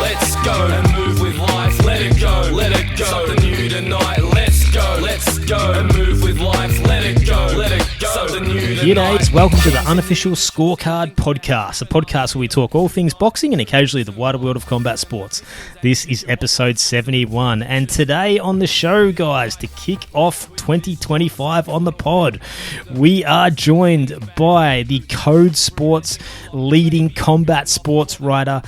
Let's go and move with life. Let it go. Something new tonight. Let's go and move with life. Let it go. Something new tonight. G'days, welcome to the Unofficial Scorecard Podcast, a podcast where we talk all things boxing and occasionally the wider world of combat sports. This is episode 71, and today on the show, guys, to kick off 2025 on the pod, we are joined by the Code Sports leading combat sports writer,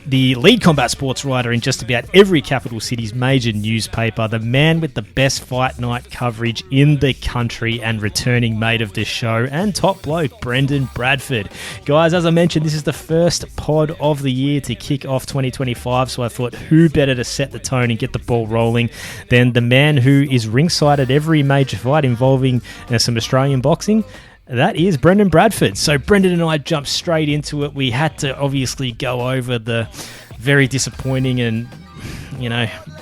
the lead combat sports writer in just about every capital city's major newspaper, the man with the best fight night coverage in the country and returning mate of this show, and top bloke, Brendan Bradford. Guys, as I mentioned, this is the first pod of the year to kick off 2025, so I thought who better to set the tone and get the ball rolling than the man who is ringside at every major fight involving some Australian boxing. That is Brendan Bradford. So Brendan and I jumped straight into it. We had to obviously go over the very disappointing and,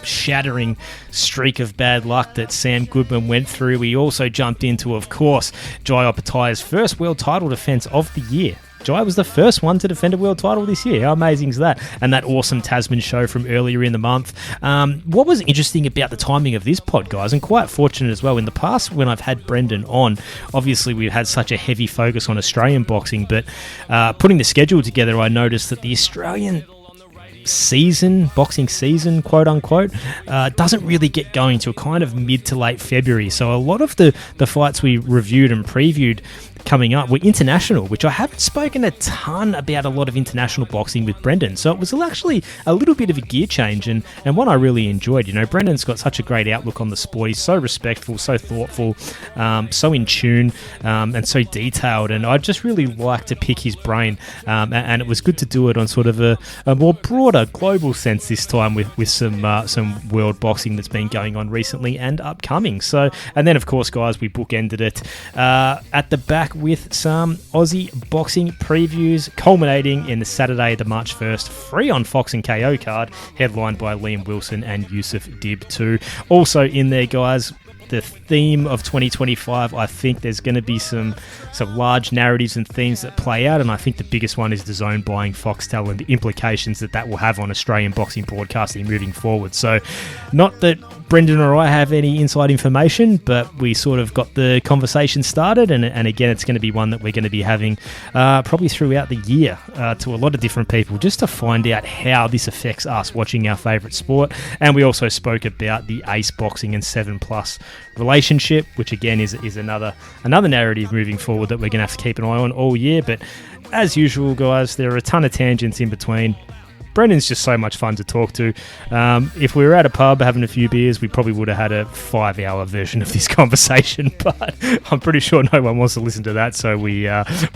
shattering streak of bad luck that Sam Goodman went through. We also jumped into, of course, Jai Opetaia's first world title defense of the year. Jai was the first one to defend a world title this year. How amazing is that? And that awesome Tasman show from earlier in the month. What was interesting about the timing of this pod, guys, and quite fortunate as well, in the past when I've had Brendan on, obviously we've had such a heavy focus on Australian boxing, but putting the schedule together, I noticed that the Australian boxing season, quote unquote, doesn't really get going till kind of mid to late February. So a lot of the fights we reviewed and previewed coming up were international, which I haven't spoken a ton about a lot of international boxing with Brendan. So it was actually a little bit of a gear change and one I really enjoyed. Brendan's got such a great outlook on the sport. He's so respectful, so thoughtful, so in tune, and so detailed. And I just really like to pick his brain. And it was good to do it on sort of a more broader global sense this time with some world boxing that's been going on recently and upcoming. So, and then of course, guys, we bookended it at the back with some Aussie boxing previews, culminating in the Saturday, the March 1st, free on Fox and KO card, headlined by Liam Wilson and Yusuf Dib too. Also in there, guys, the theme of 2025, I think there's going to be some large narratives and themes that play out, and I think the biggest one is DAZN buying Foxtel and the implications that will have on Australian boxing broadcasting moving forward. So, not that Brendan or I have any inside information, but we sort of got the conversation started, and again, it's going to be one that we're going to be having probably throughout the year to a lot of different people, just to find out how this affects us watching our favourite sport. And we also spoke about the Ace Boxing and 7+ relationship, which again is another narrative moving forward that we're going to have to keep an eye on all year. But as usual, guys, there are a ton of tangents in between. Brendan's just so much fun to talk to. If we were at a pub having a few beers, we probably would have had a 5-hour version of this conversation, but I'm pretty sure no one wants to listen to that, so we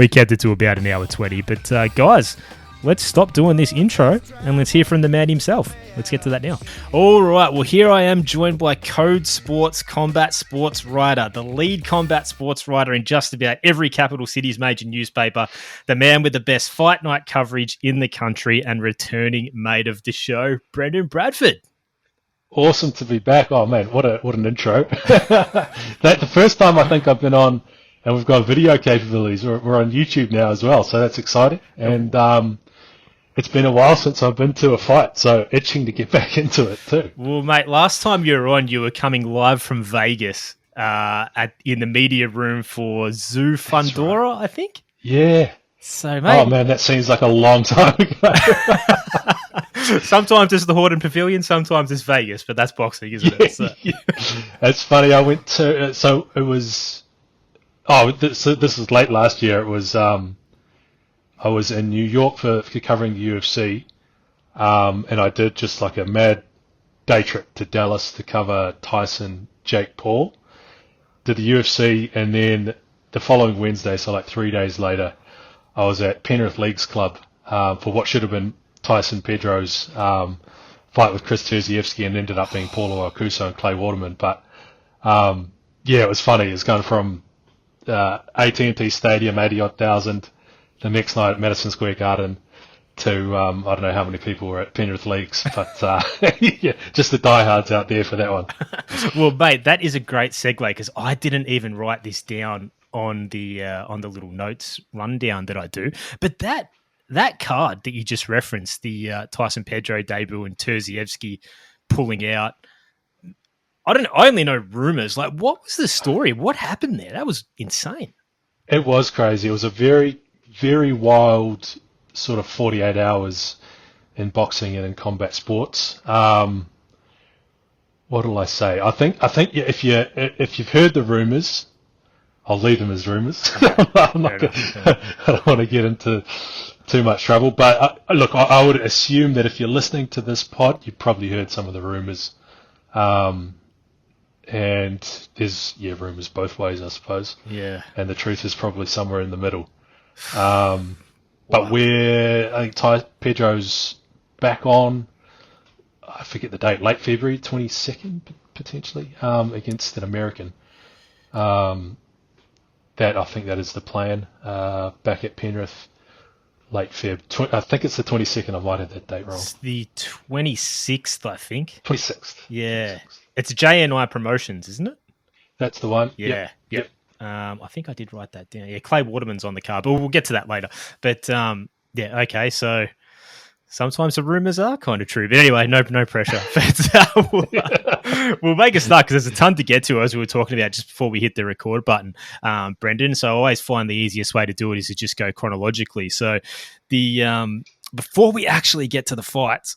kept it to about an hour 20. But guys, let's stop doing this intro and let's hear from the man himself. Let's get to that now. All right, well, here I am joined by Code Sports combat sports writer, the lead combat sports writer in just about every capital city's major newspaper, the man with the best fight night coverage in the country and returning mate of the show, Brendan Bradford. Awesome to be back. Oh, man, what an intro. That's the first time I think I've been on, and we've got video capabilities. We're on YouTube now as well, so that's exciting. And it's been a while since I've been to a fight, so itching to get back into it too. Well, mate, last time you were on, you were coming live from Vegas in the media room for Zoo Fundora, right. I think? Yeah. So, mate. Oh, man, that seems like a long time ago. Sometimes it's the Horden Pavilion, sometimes it's Vegas, but that's boxing, isn't it? So. Yeah. It's funny, I went to... So it was... Oh, this was late last year. It was... I was in New York for covering the UFC, and I did just like a mad day trip to Dallas to cover Tyson, Jake Paul. Did the UFC, and then the following Wednesday, so like 3 days later, I was at Penrith Leagues Club for what should have been Tyson Pedro's fight with Chris Terzievsky, and ended up being Paulo Alcuso and Clay Waterman. But yeah, it was funny. It's gone from AT&T Stadium, 80,000. The next night at Madison Square Garden to, I don't know how many people were at Penrith Leagues, but yeah, just the diehards out there for that one. Well, mate, that is a great segue because I didn't even write this down on the little notes rundown that I do. But that card that you just referenced, the Tyson Pedro debut and Terzievsky pulling out, I only know rumors. Like, what was the story? What happened there? That was insane. It was crazy. It was a very, very wild sort of 48 hours in boxing and in combat sports. What will I say? I think if you've heard the rumors, I'll leave them as rumors. I don't want to get into too much trouble. But look, I would assume that if you're listening to this pod, you've probably heard some of the rumors. And there's rumors both ways, I suppose. Yeah. And the truth is probably somewhere in the middle. But I think Pedro's back on, I forget the date, late February, 22nd potentially, against an American. I think that is the plan. Back at Penrith, late Feb. I think it's the 22nd. I might have that date wrong. It's the 26th, I think. 26th. Yeah. 26th. It's JNI Promotions, isn't it? That's the one. Yeah. Yep. I think I did write that down. Yeah, Clay Waterman's on the card, but we'll get to that later. But okay. So sometimes the rumors are kind of true. But anyway, no pressure. But, we'll make a start because there's a ton to get to, as we were talking about just before we hit the record button, Brendan. So I always find the easiest way to do it is to just go chronologically. So before we actually get to the fights,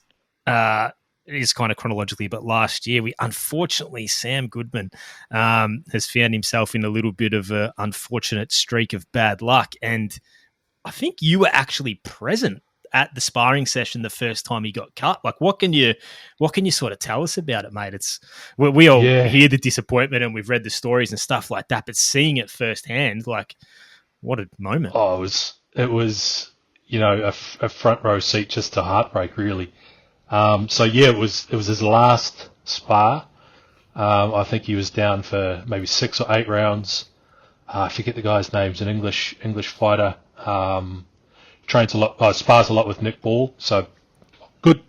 it is kind of chronologically, but last year, unfortunately, Sam Goodman has found himself in a little bit of an unfortunate streak of bad luck. And I think you were actually present at the sparring session the first time he got cut. Like, what can you sort of tell us about it, mate? We all hear the disappointment and we've read the stories and stuff like that, but seeing it firsthand, like, what a moment! Oh, it was a front row seat just to heartbreak, really. It was his last spar. I think he was down for maybe 6 or 8 rounds. I forget the guy's name. He's an English fighter. Trains a lot, spars a lot with Nick Ball. So good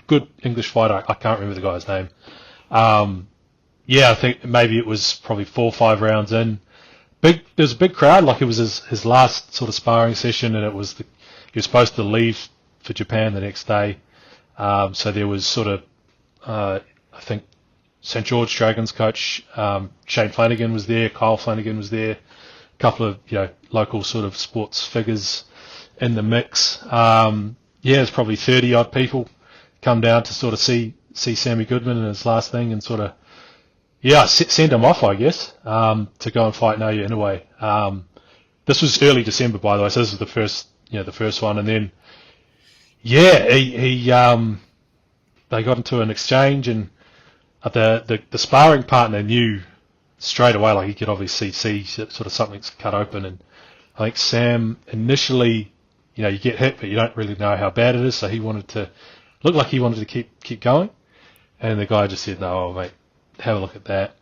English fighter. I can't remember the guy's name. I think maybe it was probably 4 or 5 rounds in. There was a big crowd. Like, it was his last sort of sparring session, and he was supposed to leave for Japan the next day. So there was sort of, I think, St. George Dragons coach Shane Flanagan was there, Kyle Flanagan was there, a couple of local sort of sports figures in the mix. There's probably 30 odd people come down to sort of see Sammy Goodman in his last thing and sort of send him off, I guess, to go and fight Naoya Inoue. This was early December, by the way, so this was the first one, and then. He they got into an exchange, and the sparring partner knew straight away, like, he could obviously see sort of something's cut open, and I think Sam initially, you get hit, but you don't really know how bad it is, so he wanted to keep going, and the guy just said, "No, mate, have a look at that.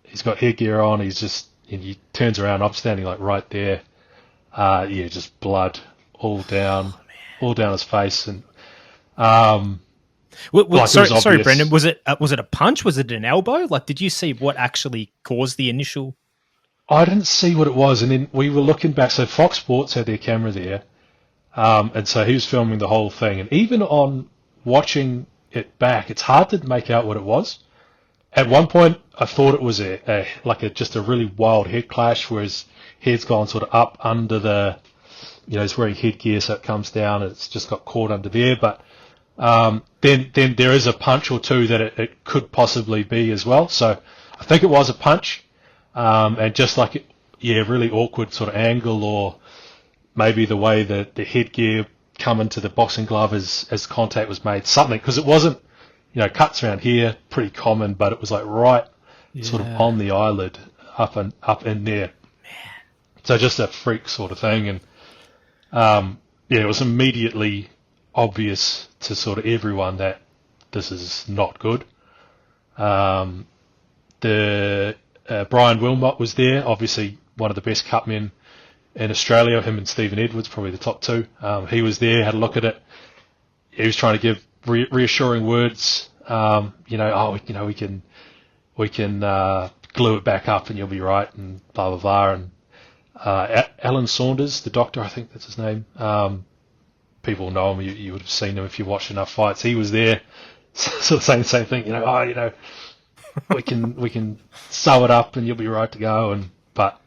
He's got headgear on. He's just," and he turns around, I'm standing like right there, just blood all down his face, and sorry, Brendan. Was it a punch? Was it an elbow? Like, did you see what actually caused the initial? I didn't see what it was, and then we were looking back. So Fox Sports had their camera there, and so he was filming the whole thing. And even on watching it back, it's hard to make out what it was. At one point, I thought it was just a really wild head clash, where his head's gone sort of up under the. He's wearing headgear, so it comes down, and it's just got caught under there. But then there is a punch or two that it could possibly be as well. So I think it was a punch, and just like really awkward sort of angle, or maybe the way that the headgear come into the boxing glove as contact was made, something, because it wasn't, cuts around here pretty common, but it was like right sort of on the eyelid, up in there. Man. So just a freak sort of thing, and. It was immediately obvious to sort of everyone that this is not good. Brian Wilmot was there, obviously one of the best cutmen in Australia. Him and Stephen Edwards, probably the top two. He was there, had a look at it. He was trying to give reassuring words. We can glue it back up and you'll be right, and blah blah blah. Alan Saunders, the doctor, I think that's his name. People know him. You would have seen him if you watched enough fights. He was there, sort of saying the same thing. We can sew it up and you'll be right to go. But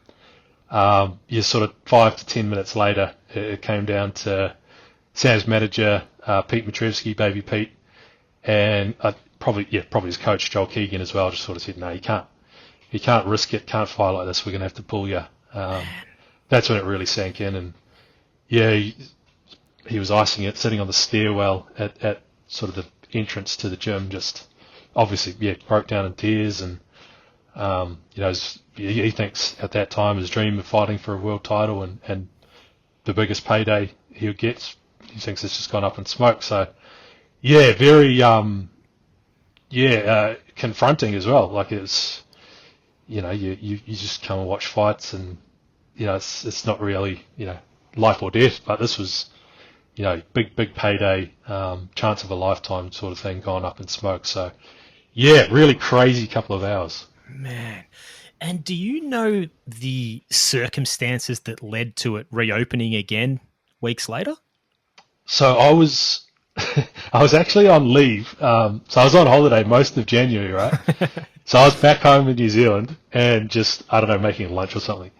you sort of 5 to 10 minutes later, it came down to Sam's manager, Pete Matrevsky, Baby Pete, and probably his coach Joel Keegan as well. Just sort of said, no, you can't risk it, can't fight like this. We're gonna have to pull you. That's when it really sank in, and he was icing it, sitting on the stairwell at sort of the entrance to the gym. Just obviously, broke down in tears, and he thinks at that time his dream of fighting for a world title and the biggest payday he would get, he thinks it's just gone up in smoke. So, very confronting as well. Like it's, you just come and watch fights, and it's not really life or death, but this was big payday, chance of a lifetime sort of thing gone up in smoke. So really crazy couple of hours, man. And do you know the circumstances that led to it reopening again weeks later? So I was actually on leave. So I was on holiday most of January, right? So I was back home in New Zealand and just, I don't know, making lunch or something.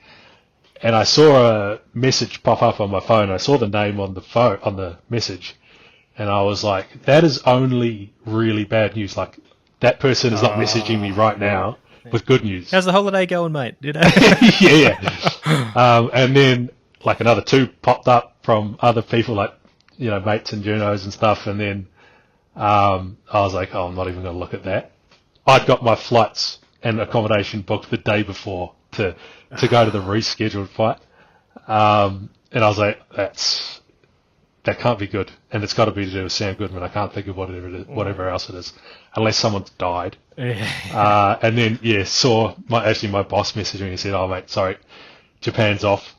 And I saw a message pop up on my phone. I saw the name on the message, and I was like, that is only really bad news. Like, that person is not messaging me right now with good news. How's the holiday going, mate? Yeah. And then like another 2 popped up from other people, like, mates and journos and stuff. And then I was like, I'm not even going to look at that. I'd got my flights and accommodation booked the day before to go to the rescheduled fight. And I was like, that can't be good. And it's got to be to do with Sam Goodman. I can't think of whatever else it is, unless someone's died. And then, saw my boss messaging me and said, oh, mate, sorry, Japan's off.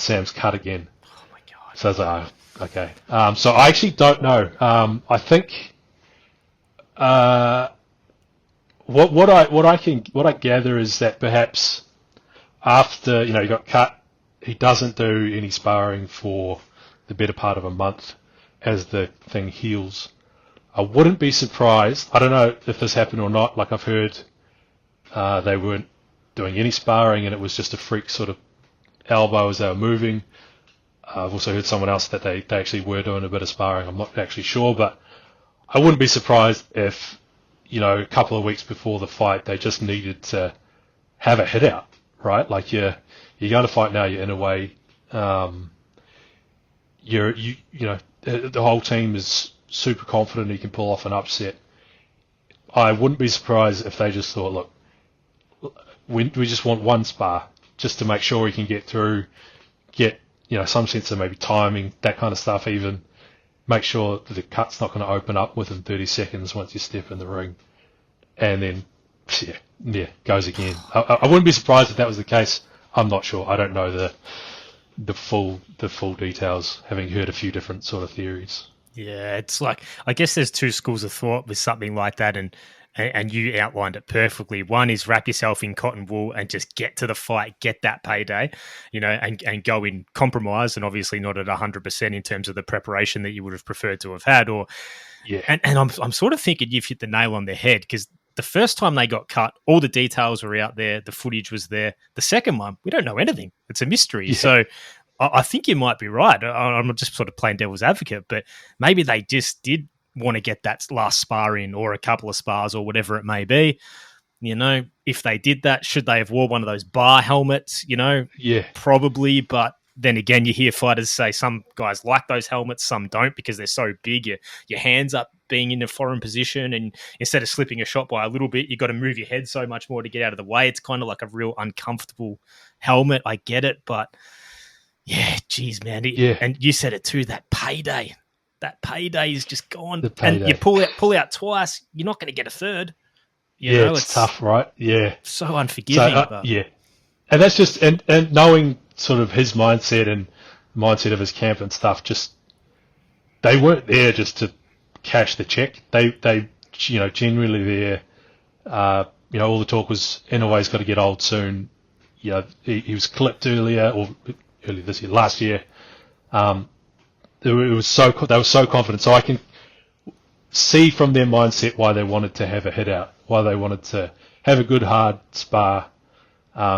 Sam's cut again. Oh, my God. So I was like, oh, okay. So I actually don't know. I think what I gather is that perhaps after he got cut, he doesn't do any sparring for the better part of a month as the thing heals. I wouldn't be surprised. I don't know if this happened or not. Like, I've heard they weren't doing any sparring and it was just a freak sort of elbow as they were moving. I've also heard someone else that they actually were doing a bit of sparring. I'm not actually sure, but I wouldn't be surprised if, a couple of weeks before the fight, they just needed to have a hit out, right? Like, you're going to fight now, you're in a way, the whole team is super confident he can pull off an upset. I wouldn't be surprised if they just thought, look, we just want one spar just to make sure we can get through, get some sense of maybe timing, that kind of stuff, even make sure that the cut's not going to open up within 30 seconds once you step in the ring, and then goes again. I wouldn't be surprised if that was the case. I'm not sure. I don't know the full details, having heard a few different sort of theories. Yeah, it's like, I guess there's 2 schools of thought with something like that, and you outlined it perfectly. One is wrap yourself in cotton wool and just get to the fight, get that payday, and go in compromise, and obviously not at 100% in terms of the preparation that you would have preferred to have had. And I'm sort of thinking you've hit the nail on the head, because the first time they got cut, all the details were out there, the footage was there. The second one, we don't know anything. It's a mystery. Yeah. So I think you might be right. I'm just sort of playing devil's advocate, but maybe they just did want to get that last spar in, or a couple of spars, or whatever it may be. If they did that, should they have wore one of those bar helmets? Yeah, probably. But then again, you hear fighters say some guys like those helmets, some don't, because they're so big. Your hands up being in a foreign position, and instead of slipping a shot by a little bit, you got to move your head so much more to get out of the way. It's kind of like a real uncomfortable helmet. I get it, but yeah, geez, man. And you said it too, that payday is just gone. And you pull out twice, you're not going to get a third. It's tough, right? Yeah. So unforgiving. Yeah. And that's just, and knowing sort of his mindset and mindset of his camp and stuff, just, they weren't there just to cash the check. They genuinely there, all the talk was, Inouye's got to get old soon. he was clipped earlier this year, last year. They were so confident. So I can see from their mindset why they wanted to have a hit out, why they wanted to have a good hard spar,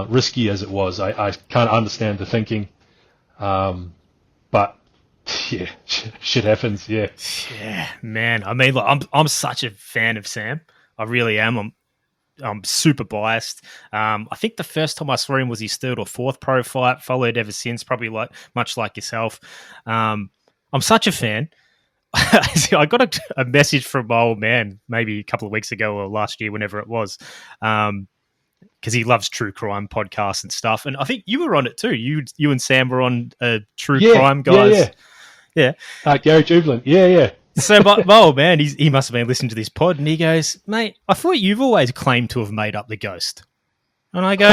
risky as it was. I can't understand the thinking, but yeah, shit happens. Yeah, man. I mean, look, I'm such a fan of Sam. I really am. I'm super biased. I think the first time I saw him was his third or fourth pro fight. Followed ever since, probably much like yourself. I'm such a fan. I got a message from my old man maybe a couple of weeks ago or last year, whenever it was, because he loves true crime podcasts and stuff. And I think you were on it too. You and Sam were on True Crime Guys. Yeah. Gary Jublin. Yeah. So my old man, he must have been listening to this pod, and he goes, "Mate, I thought you've always claimed to have made up the ghost." And I go,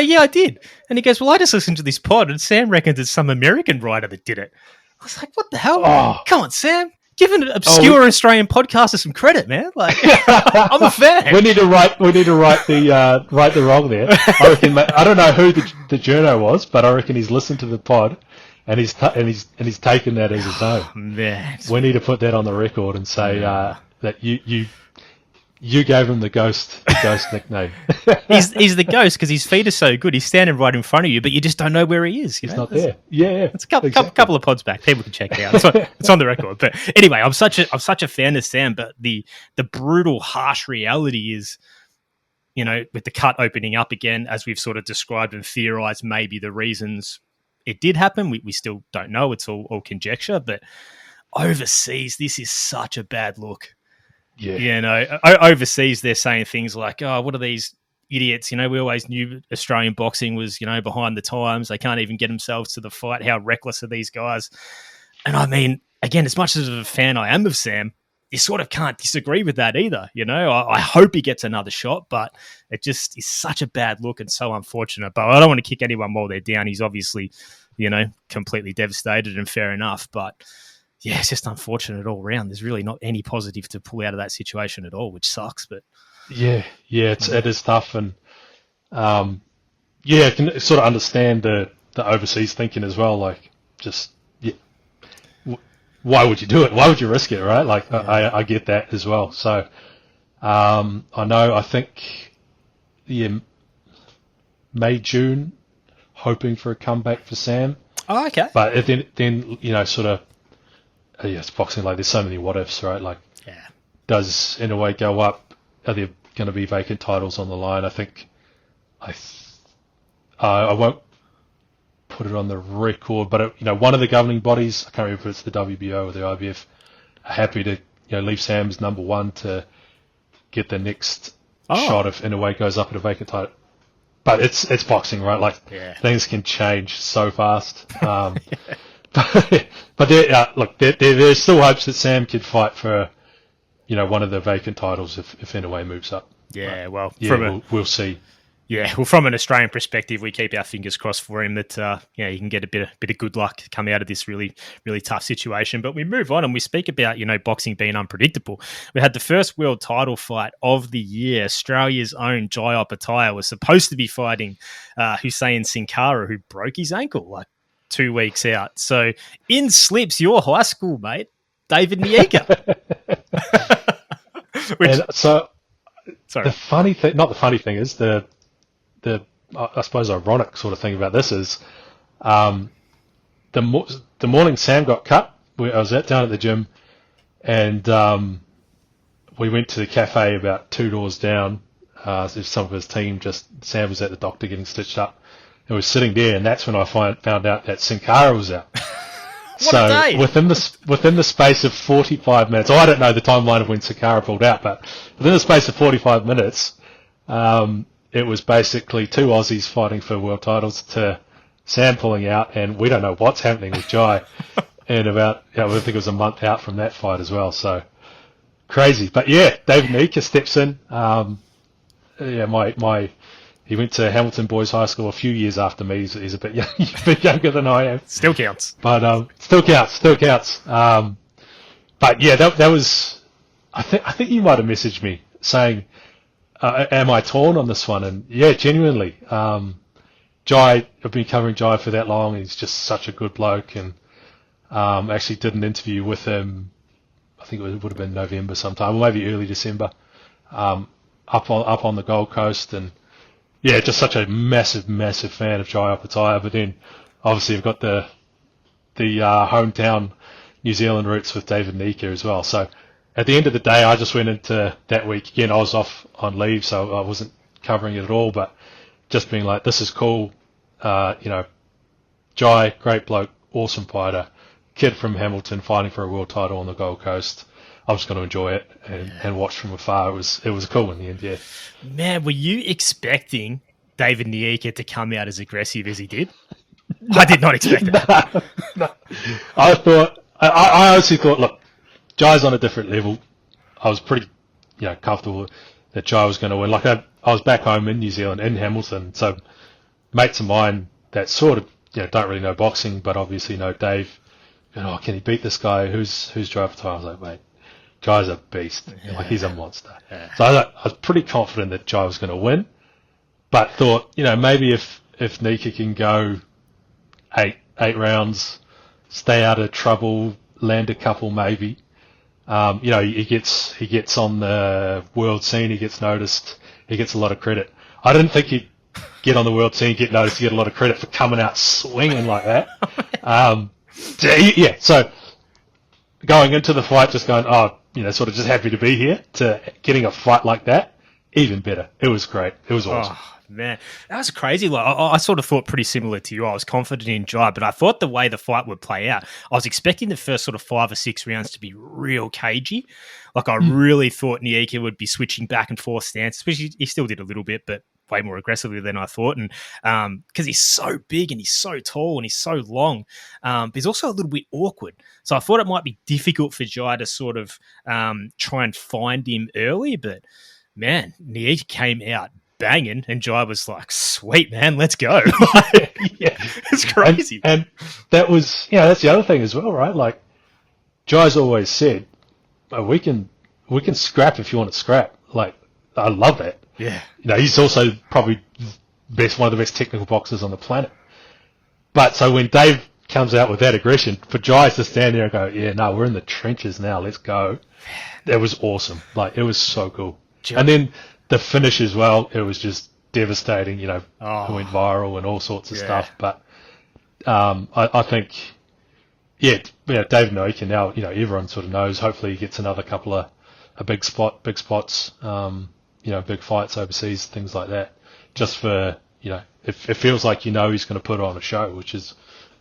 "Yeah, I did." And he goes, "Well, I just listened to this pod, and Sam reckons it's some American writer that did it." I was like, "What the hell? Oh. Come on, Sam. Give an obscure Australian podcaster some credit, man. Like, I'm a fan." We need to right the wrong there. I reckon. I don't know who the journo was, but I reckon he's listened to the pod. And he's taken that as his own. Man, we need to put that on the record and say that you gave him the ghost nickname. he's the ghost because his feet are so good. He's standing right in front of you, but you just don't know where he is. He's not there. Yeah. It's a couple of pods back. People can check it out. It's on the record. But anyway, I'm such a fan of Sam. But the brutal, harsh reality is, with the cut opening up again, as we've sort of described and theorized, maybe the reasons it did happen. We still don't know. It's all conjecture. But overseas, this is such a bad look. Yeah. Overseas, they're saying things like, "Oh, what are these idiots? We always knew Australian boxing was, behind the times. They can't even get themselves to the fight. How reckless are these guys?" And I mean, again, as much as a fan I am of Sam, you sort of can't disagree with that either. I hope he gets another shot, but it just is such a bad look and so unfortunate. But I don't want to kick anyone while they're down. He's obviously, completely devastated, and fair enough. But yeah, it's just unfortunate all around. There's really not any positive to pull out of that situation at all, which sucks. But it is tough, and I can sort of understand the overseas thinking as well. Like, just why would you do it? Why would you risk it, right? Like, I get that as well. So, I think, May, June, hoping for a comeback for Sam. Oh, okay. But then sort of, it's boxing, like, there's so many what ifs, right? Like, does Inoue go up? Are there going to be vacant titles on the line? I think, I won't put it on the record, but one of the governing bodies, I can't remember if it's the WBO or the IBF, are happy to leave Sam's number one to get the next shot if Inoue goes up at a vacant title. But it's boxing, right? Like, things can change so fast. But there's still hopes that Sam could fight for one of the vacant titles if Inoue moves up. Yeah, we'll see. Yeah, well, from an Australian perspective, we keep our fingers crossed for him that he can get a bit of good luck come out of this really, really tough situation. But we move on and we speak about boxing being unpredictable. We had the first world title fight of the year. Australia's own Jai Opetaia was supposed to be fighting Hussein Sin-Cara, who broke his ankle like 2 weeks out. So in slips your high school mate, David Nieka. The funny thing, not the funny thing, is the I suppose ironic sort of thing about this is the morning Sam got cut, I was down at the gym, and we went to the cafe about 2 doors down. Some of his team, Sam was at the doctor getting stitched up, and was sitting there, and that's when I found out that Sin-Cara was out. So within the space of 45 minutes, I don't know the timeline of when Sin-Cara pulled out, but within the space of 45 minutes, it was basically 2 Aussies fighting for world titles to Sam pulling out, and we don't know what's happening with Jai. And about, I think it was a month out from that fight as well. So crazy, but David Nieka steps in. He went to Hamilton Boys High School a few years after me. He's a bit younger than I am. Still counts. But still counts. But that was. I think you might have messaged me saying, "Am I torn on this one?" And genuinely, Jai, I've been covering Jai for that long. He's just such a good bloke, and actually did an interview with him. I think it would have been November sometime, or maybe early December, up on the Gold Coast, and yeah, just such a massive fan of Jai Opetaia. But then obviously I've got the hometown New Zealand roots with David Nika as well. So at the end of the day, I just went into that week again. I was off on leave, so I wasn't covering it at all, but just being like, this is cool. Jai, great bloke, awesome fighter, kid from Hamilton fighting for a world title on the Gold Coast. I was going to enjoy it and watch from afar. It was cool in the end, yeah. Man, were you expecting David Nieka to come out as aggressive as he did? I did not expect that. No. I honestly thought, look, Jai's on a different level. I was pretty, comfortable that Jai was going to win. Like I was back home in New Zealand, in Hamilton, so mates of mine that sort of, don't really know boxing, but obviously know Dave. Can he beat this guy? Who's Jai Opetaia? I was like, mate, Jai's a beast. Yeah. Like, he's a monster. Yeah. So I was pretty confident that Jai was going to win, but thought, maybe if Nika can go eight rounds, stay out of trouble, land a couple maybe. He gets on the world scene, he gets noticed, he gets a lot of credit. I didn't think he'd get on the world scene, get noticed, get a lot of credit for coming out swinging like that. So going into the fight, just going, sort of just happy to be here, to getting a fight like that, even better. It was great. It was awesome. Oh, man, that was crazy. Like, I sort of thought pretty similar to you. I was confident in Jai, but I thought the way the fight would play out, I was expecting the first sort of 5 or 6 rounds to be real cagey. Like, I really thought Nieka would be switching back and forth stances, which he still did a little bit, but way more aggressively than I thought. And because he's so big and he's so tall and he's so long, but he's also a little bit awkward. So I thought it might be difficult for Jai to sort of try and find him early, but man, Nieka came out banging, and Jai was like, "Sweet man, let's go!" Yeah, it's crazy. And that was, that's the other thing as well, right? Like, Jai's always said, "We can scrap if you want to scrap." Like, I love that. Yeah, he's also probably one of the best technical boxers on the planet. But so when Dave comes out with that aggression, for Jai to stand there and go, "Yeah, no, we're in the trenches now. Let's go." That was awesome. Like, it was so cool. And then the finish as well, it was just devastating, it went viral and all sorts of stuff. But I think, David Nieka now, everyone sort of knows. Hopefully he gets another couple of big spots, big fights overseas, things like that. Just for, it feels like he's going to put on a show, which is,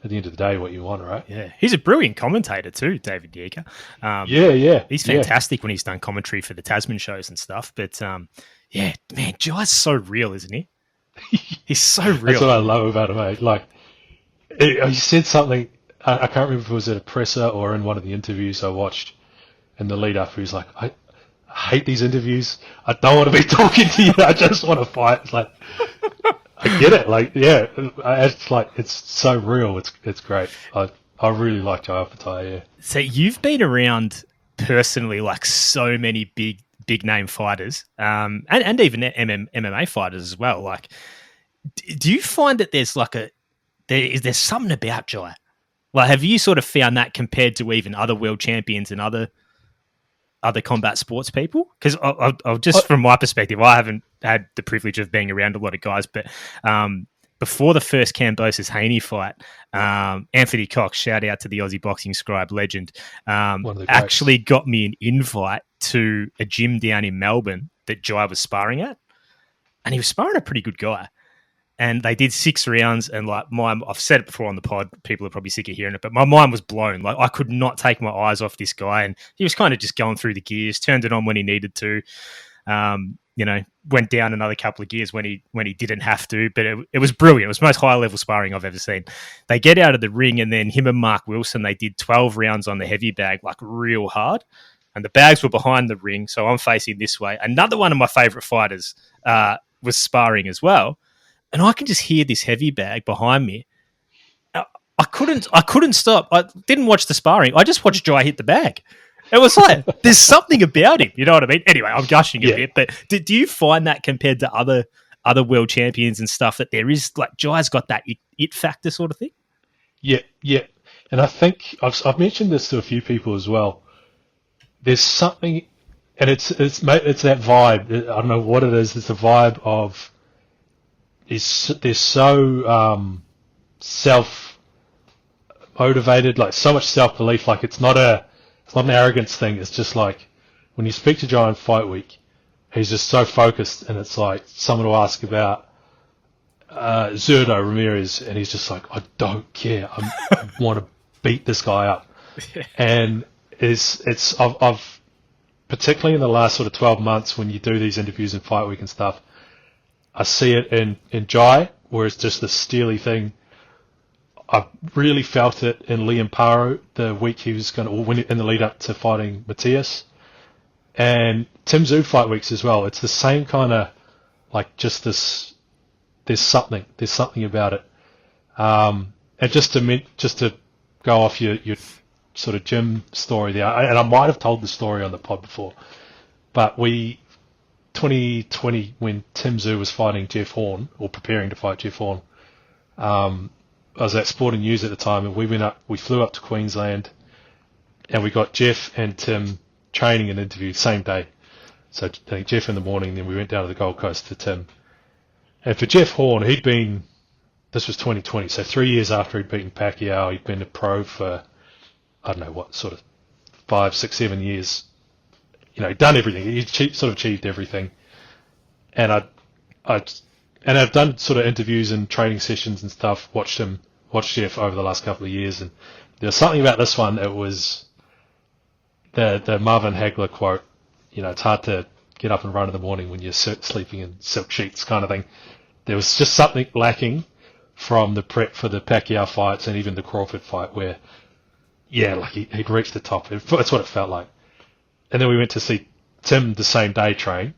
at the end of the day, what you want, right? Yeah. He's a brilliant commentator too, David Nieka. He's fantastic when he's done commentary for the Tasman shows and stuff. But, man, Jai's so real, isn't he? He's so real. That's what I love about him, mate. Like, he said something, I can't remember if it was at a presser or in one of the interviews I watched in the lead up. He was like, I hate these interviews. I don't want to be talking to you. I just want to fight. It's like, I get it. Like, yeah, it's like, it's so real. It's great. I really like Jai Opetaia, yeah. So you've been around personally, like, so many big name fighters, and even MMA fighters as well. Like, do you find that there's like there's something about Jai? Like, have you sort of found that compared to even other world champions and other combat sports people? Because I'll just from my perspective, I haven't had the privilege of being around a lot of guys, but before the first Kambosos Haney fight, Anthony Cox, shout out to the Aussie boxing scribe legend, actually got me an invite to a gym down in Melbourne that Jai was sparring at, and he was sparring a pretty good guy. And they did 6 rounds, and like I've said it before on the pod, people are probably sick of hearing it, but my mind was blown. Like, I could not take my eyes off this guy, and he was kind of just going through the gears, turned it on when he needed to, went down another couple of gears when he didn't have to, but it was brilliant. It was the most high level sparring I've ever seen. They get out of the ring, and then him and Mark Wilson, they did 12 rounds on the heavy bag, like real hard. And the bags were behind the ring, so I'm facing this way. Another one of my favourite fighters was sparring as well. And I can just hear this heavy bag behind me. I couldn't stop. I didn't watch the sparring. I just watched Jai hit the bag. It was there's something about him. You know what I mean? Anyway, I'm gushing a bit, but do you find that compared to other other world champions and stuff, that there is like Jai's got that it factor sort of thing. Yeah. And I think I've mentioned this to a few people as well. There's something, and it's that vibe. I don't know what it is. It's a vibe of they're so self motivated, like so much self belief. Like it's not an arrogance thing. It's just like when you speak to Jai in fight week, he's just so focused, and it's like someone will ask about Zurdo Ramirez, and he's just like, I don't care. I want to beat this guy up. And I've particularly in the last sort of 12 months when you do these interviews in fight week and stuff, I see it in Jai, where it's just this steely thing. I really felt it in Liam Paro the week he was going to win it in the lead up to fighting Matthias, and Tim Tszyu fight weeks as well. It's the same kind of like just this. There's something about it. And just to go off your sort of gym story there, and I might have told the story on the pod before, but 2020 when Tim Tszyu was fighting Jeff Horn, or preparing to fight Jeff Horn, I was at Sporting News at the time, and we flew up to Queensland, and we got Jeff and Tim training and interview same day. So I think Jeff in the morning, then we went down to the Gold Coast to Tim. And for Jeff Horn, this was 2020, so 3 years after he'd beaten Pacquiao, he'd been a pro for, I don't know what, sort of 5, 6, 7 years. You know, he'd done everything. He'd sort of achieved everything. And I've done sort of interviews and training sessions and stuff, watched Jeff over the last couple of years, and there's something about this one that was the Marvin Hagler quote, you know, it's hard to get up and run in the morning when you're sleeping in silk sheets kind of thing. There was just something lacking from the prep for the Pacquiao fights and even the Crawford fight where, yeah, like he'd reached the top. That's what it felt like. And then we went to see Tim the same day train,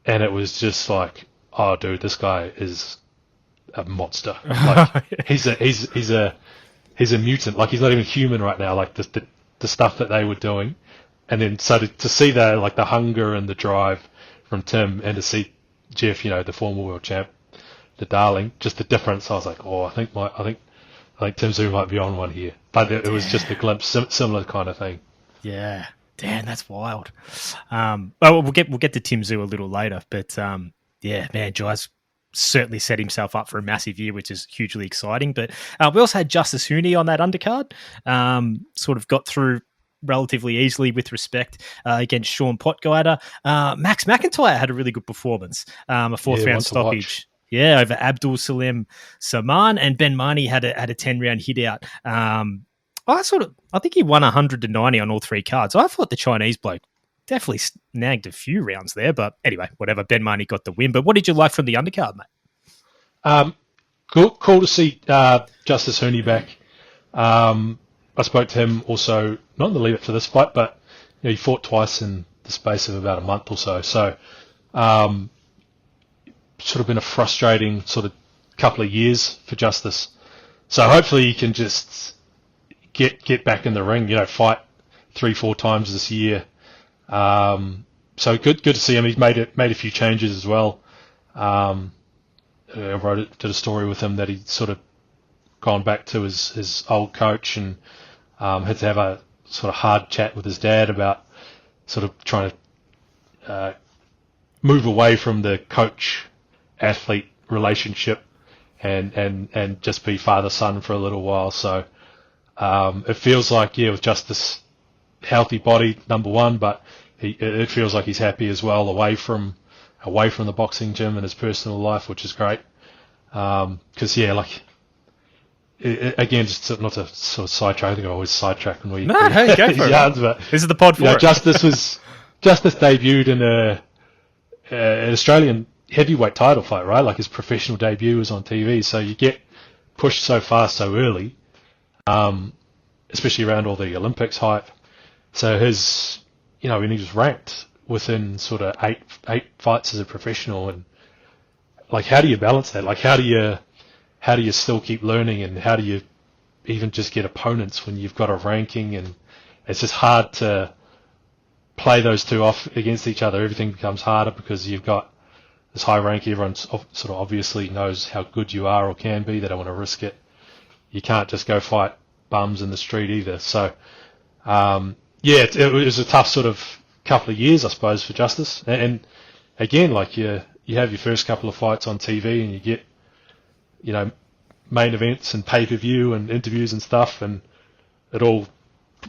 and it was just like, oh, dude, this guy is a monster. Like he's a mutant. Like he's not even human right now. Like the stuff that they were doing. And then so to see the hunger and the drive from Tim, and to see Jeff, you know, the former world champ, the darling, just the difference. I was like, oh, I think Tim Tszyu might be on one here. But it was just a glimpse, similar kind of thing. Yeah, damn, that's wild. We'll get to Tim Tszyu a little later, but yeah, man, Jai's certainly set himself up for a massive year, which is hugely exciting. But we also had Justice Hooney on that undercard. Sort of got through relatively easily with respect against Sean Potgieter. Max McIntyre had a really good performance, a fourth round stoppage. Yeah, over Abdul Salim Saman, and Ben Marnie had a 10-round hit out. I think he won 100-90 on all three cards. I thought the Chinese bloke definitely snagged a few rounds there, but anyway, whatever. Ben Marnie got the win. But what did you like from the undercard, mate? Cool to see Justice Hooney back. I spoke to him also, not in the lead up to this fight, but you know, he fought twice in the space of about a month or so. So, sort of been a frustrating sort of couple of years for Justice. So hopefully he can just get back in the ring, you know, fight 3-4 times this year. So good to see him. He's made a few changes as well. I did a story with him that he'd sort of gone back to his old coach and had to have a sort of hard chat with his dad about sort of trying to move away from the coach-athlete relationship and just be father-son for a little while. So it feels like, yeah, with Justice healthy body, number one, but it feels like he's happy as well away from the boxing gym and his personal life, which is great. Because again, just not to sort of sidetrack. I think I always sidetrack when we go for it. Yards, but, this is the pod for it. Justice debuted in an Australian heavyweight title fight, right? Like his professional debut was on TV, so you get pushed so fast so early, especially around all the Olympics hype. So his, you know, when he was ranked within sort of eight fights as a professional, and like, how do you balance that? Like, how do you still keep learning, and how do you even just get opponents when you've got a ranking? And it's just hard to play those two off against each other. Everything becomes harder because you've got this high rank. Everyone sort of obviously knows how good you are or can be. They don't want to risk it. You can't just go fight bums in the street either. So, it was a tough sort of couple of years, I suppose, for Justice. And again, like you have your first couple of fights on TV and you get, main events and pay-per-view and interviews and stuff, and it all,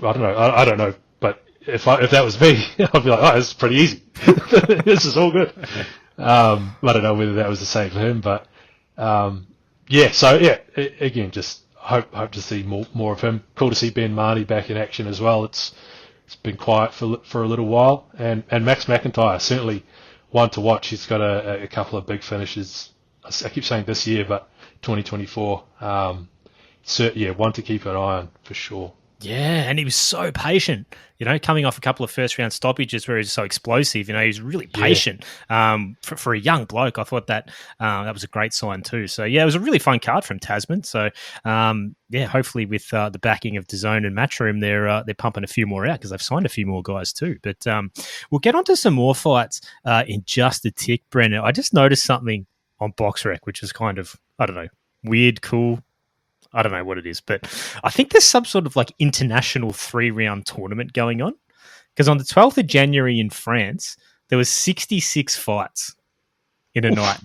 I don't know, but if that was me, I'd be like, oh, this is pretty easy. This is all good. I don't know whether that was the same for him, but again, just hope to see more of him. Cool to see Ben Marnie back in action as well. It's been quiet for a little while, and Max McIntyre, certainly one to watch. He's got a couple of big finishes. I keep saying this year, but 2024. One to keep an eye on for sure. Yeah, and he was so patient, coming off a couple of first-round stoppages where he was so explosive. He was really patient. For a young bloke, I thought that was a great sign too. So, yeah, it was a really fun card from Tasman. So, hopefully with the backing of DAZN and Matchroom, they're pumping a few more out because they've signed a few more guys too. But we'll get on to some more fights in just a tick, Brendan. I just noticed something on BoxRec, which is kind of, I don't know, weird, cool. I don't know what it is, but I think there's some sort of like international 3-round tournament going on. Because on the 12th of January in France, there was 66 fights in a night.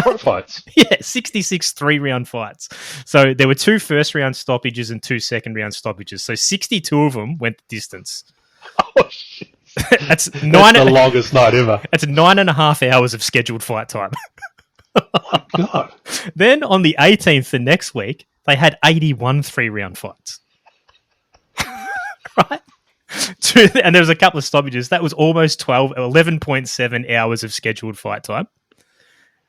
What fights? Yeah, 66 3-round fights. So there were 2 first-round stoppages and 2 second-round stoppages. So 62 of them went the distance. Oh, shit. That's the longest night ever. That's 9.5 hours of scheduled fight time. Oh, God. Then on the 18th, the next week, they had 81 3-round fights. Right? And there was a couple of stoppages. That was almost 11.7 hours of scheduled fight time.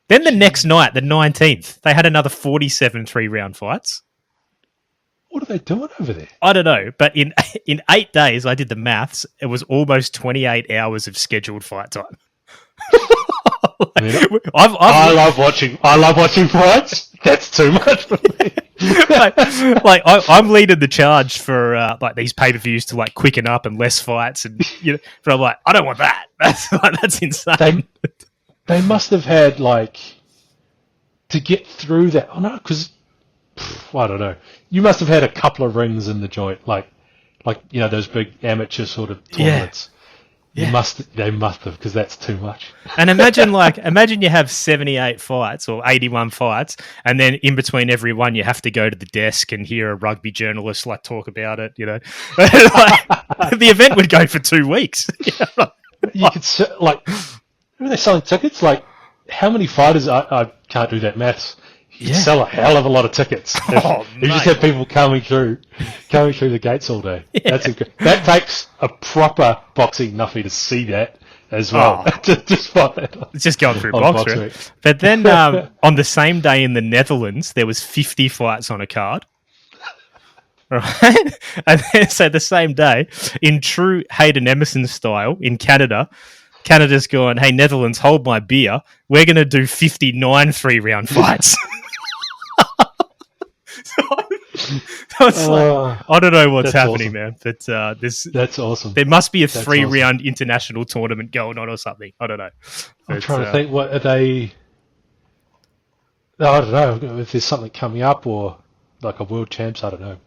Then the next night, the 19th, they had another 47 3-round fights. What are they doing over there? I don't know, but in 8 days, I did the maths. It was almost 28 hours of scheduled fight time. I love watching fights. That's too much for me. I'm leading the charge for these pay-per-views to quicken up and less fights, and but I'm like, I don't want that. That's insane. They must have had to get through that. Oh no, because I don't know. You must have had a couple of rings in the joint, those big amateur sort of tournaments. Yeah. They must have, because that's too much. And imagine you have 78 fights or 81 fights, and then in between every one you have to go to the desk and hear a rugby journalist talk about it. The event would go for 2 weeks. You could they're selling tickets. How many fighters? I can't do that maths. You sell a hell of a lot of tickets. If you just have people coming through the gates all day. Yeah. That takes a proper boxing nuffy to see that as well. Just spot that. It's just going through BoxRec. But then on the same day in the Netherlands, there was 50 fights on a card. Right? And then, so the same day, in true Hayden Emerson style, in Canada's going, hey, Netherlands, hold my beer. We're going to do 59 3-round fights. So it's I don't know what's happening, awesome. Man. But that's awesome. There must be a 3-round international tournament going on or something. I don't know. I'm trying to think. What are they? I don't know if there's something coming up or a world champs. I don't know.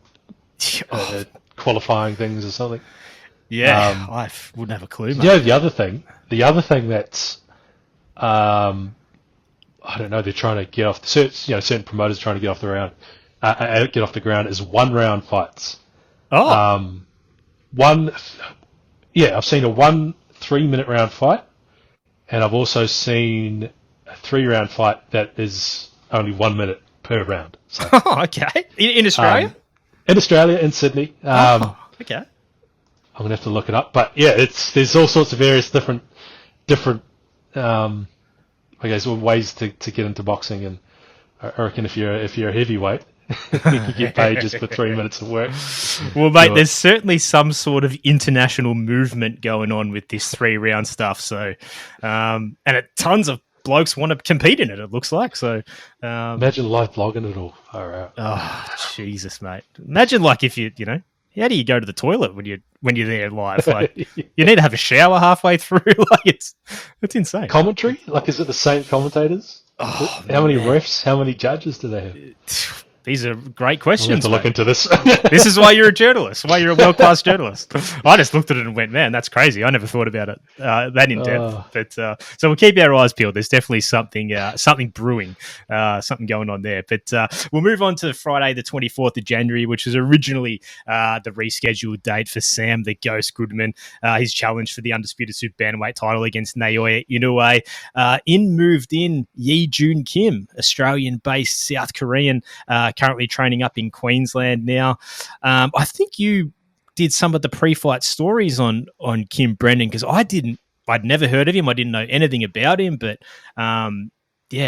Qualifying things or something. Yeah, I wouldn't have a clue. Mate. Yeah, the other thing that's, I don't know. They're trying to get off. Certain promoters trying to get off the ground is 1-round fights. Oh. I've seen a 1 3-minute round fight, and I've also seen a 3-round fight that is only 1 minute per round. So, okay. In Australia? In Australia, in Sydney. Okay. I'm gonna have to look it up, but yeah, there's all sorts of various different ways to get into boxing, and I reckon if you're a heavyweight, you can get paid just for 3 minutes of work. Well, mate, there's certainly some sort of international movement going on with this 3-round stuff. So, and tons of blokes want to compete in it. It looks like so. Imagine live blogging it all. Oh, Jesus, mate! Imagine if you how do you go to the toilet when you're when you're there live. Like, you need to have a shower halfway through. Like, it's insane. Commentary? Like, is it the same commentators? Oh, how many refs? How many judges do they have? These are great questions. We'll have to look into this. This is why you're a journalist. Why you're a world-class journalist. I just looked at it and went, man, that's crazy. I never thought about it that in depth. But so we'll keep our eyes peeled. There's definitely something brewing, something going on there. But we'll move on to Friday, the 24th of January, which was originally the rescheduled date for Sam the Ghost Goodman. His challenge for the undisputed super bantamweight title against Naoya Inoue. Moved in Yi Jun Kim, Australian-based South Korean. Currently training up in Queensland now. I think you did some of the pre-fight stories on Kim Brennan, because I'd never heard of him. I didn't know anything about him, but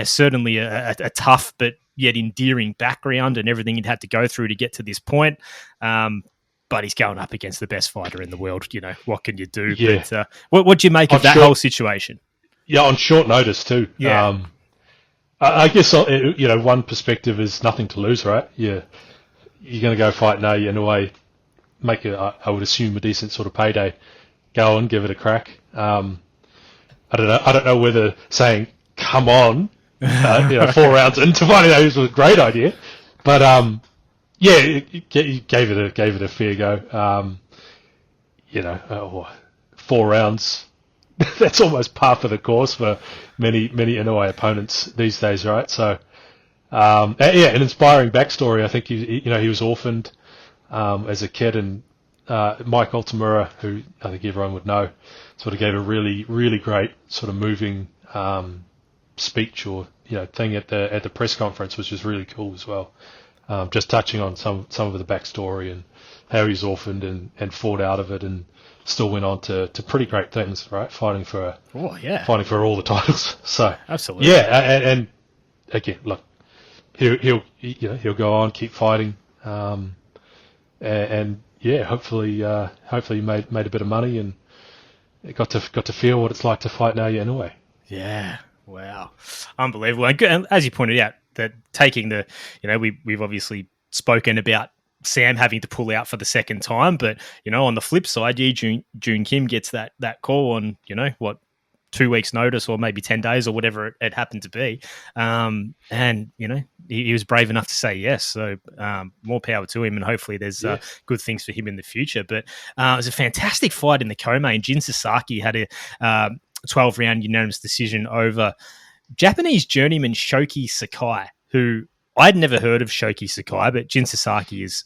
certainly a tough but yet endearing background and everything he'd had to go through to get to this point. But he's going up against the best fighter in the world. You know, what can you do? Yeah. But what do you make of that whole situation? Yeah, on short notice too. Yeah. I guess, one perspective is nothing to lose, right? You're going to go fight Naoya Inoue, make I would assume, a decent sort of payday. Go and give it a crack. I don't know whether saying "come on," 4 rounds into fighting Naoya was a great idea, but you gave it a fair go. 4 rounds. That's almost par for the course for many Inoue opponents these days, right? So, an inspiring backstory. I think he was orphaned as a kid, and Mike Altamura, who I think everyone would know, sort of gave a really, really great sort of moving speech or thing at the press conference, which was really cool as well. Just touching on some of the backstory and how he was orphaned and fought out of it and still went on to pretty great things, right? Fighting for all the titles. So absolutely, and again, look, he'll go on, keep fighting, hopefully he made a bit of money and got to feel what it's like to fight Naoya Inoue. Yeah, wow, unbelievable. And as you pointed out, that taking we've obviously spoken about Sam having to pull out for the second time, but on the flip side, Jun Kim gets that call on 2 weeks notice or maybe 10 days or whatever it happened to be, and he was brave enough to say yes. So more power to him, and hopefully there's good things for him in the future. But it was a fantastic fight in the co-main. Jin Sasaki had a 12-round unanimous decision over Japanese journeyman Shoki Sakai, who I'd never heard of Shoki Sakai, but Jin Sasaki is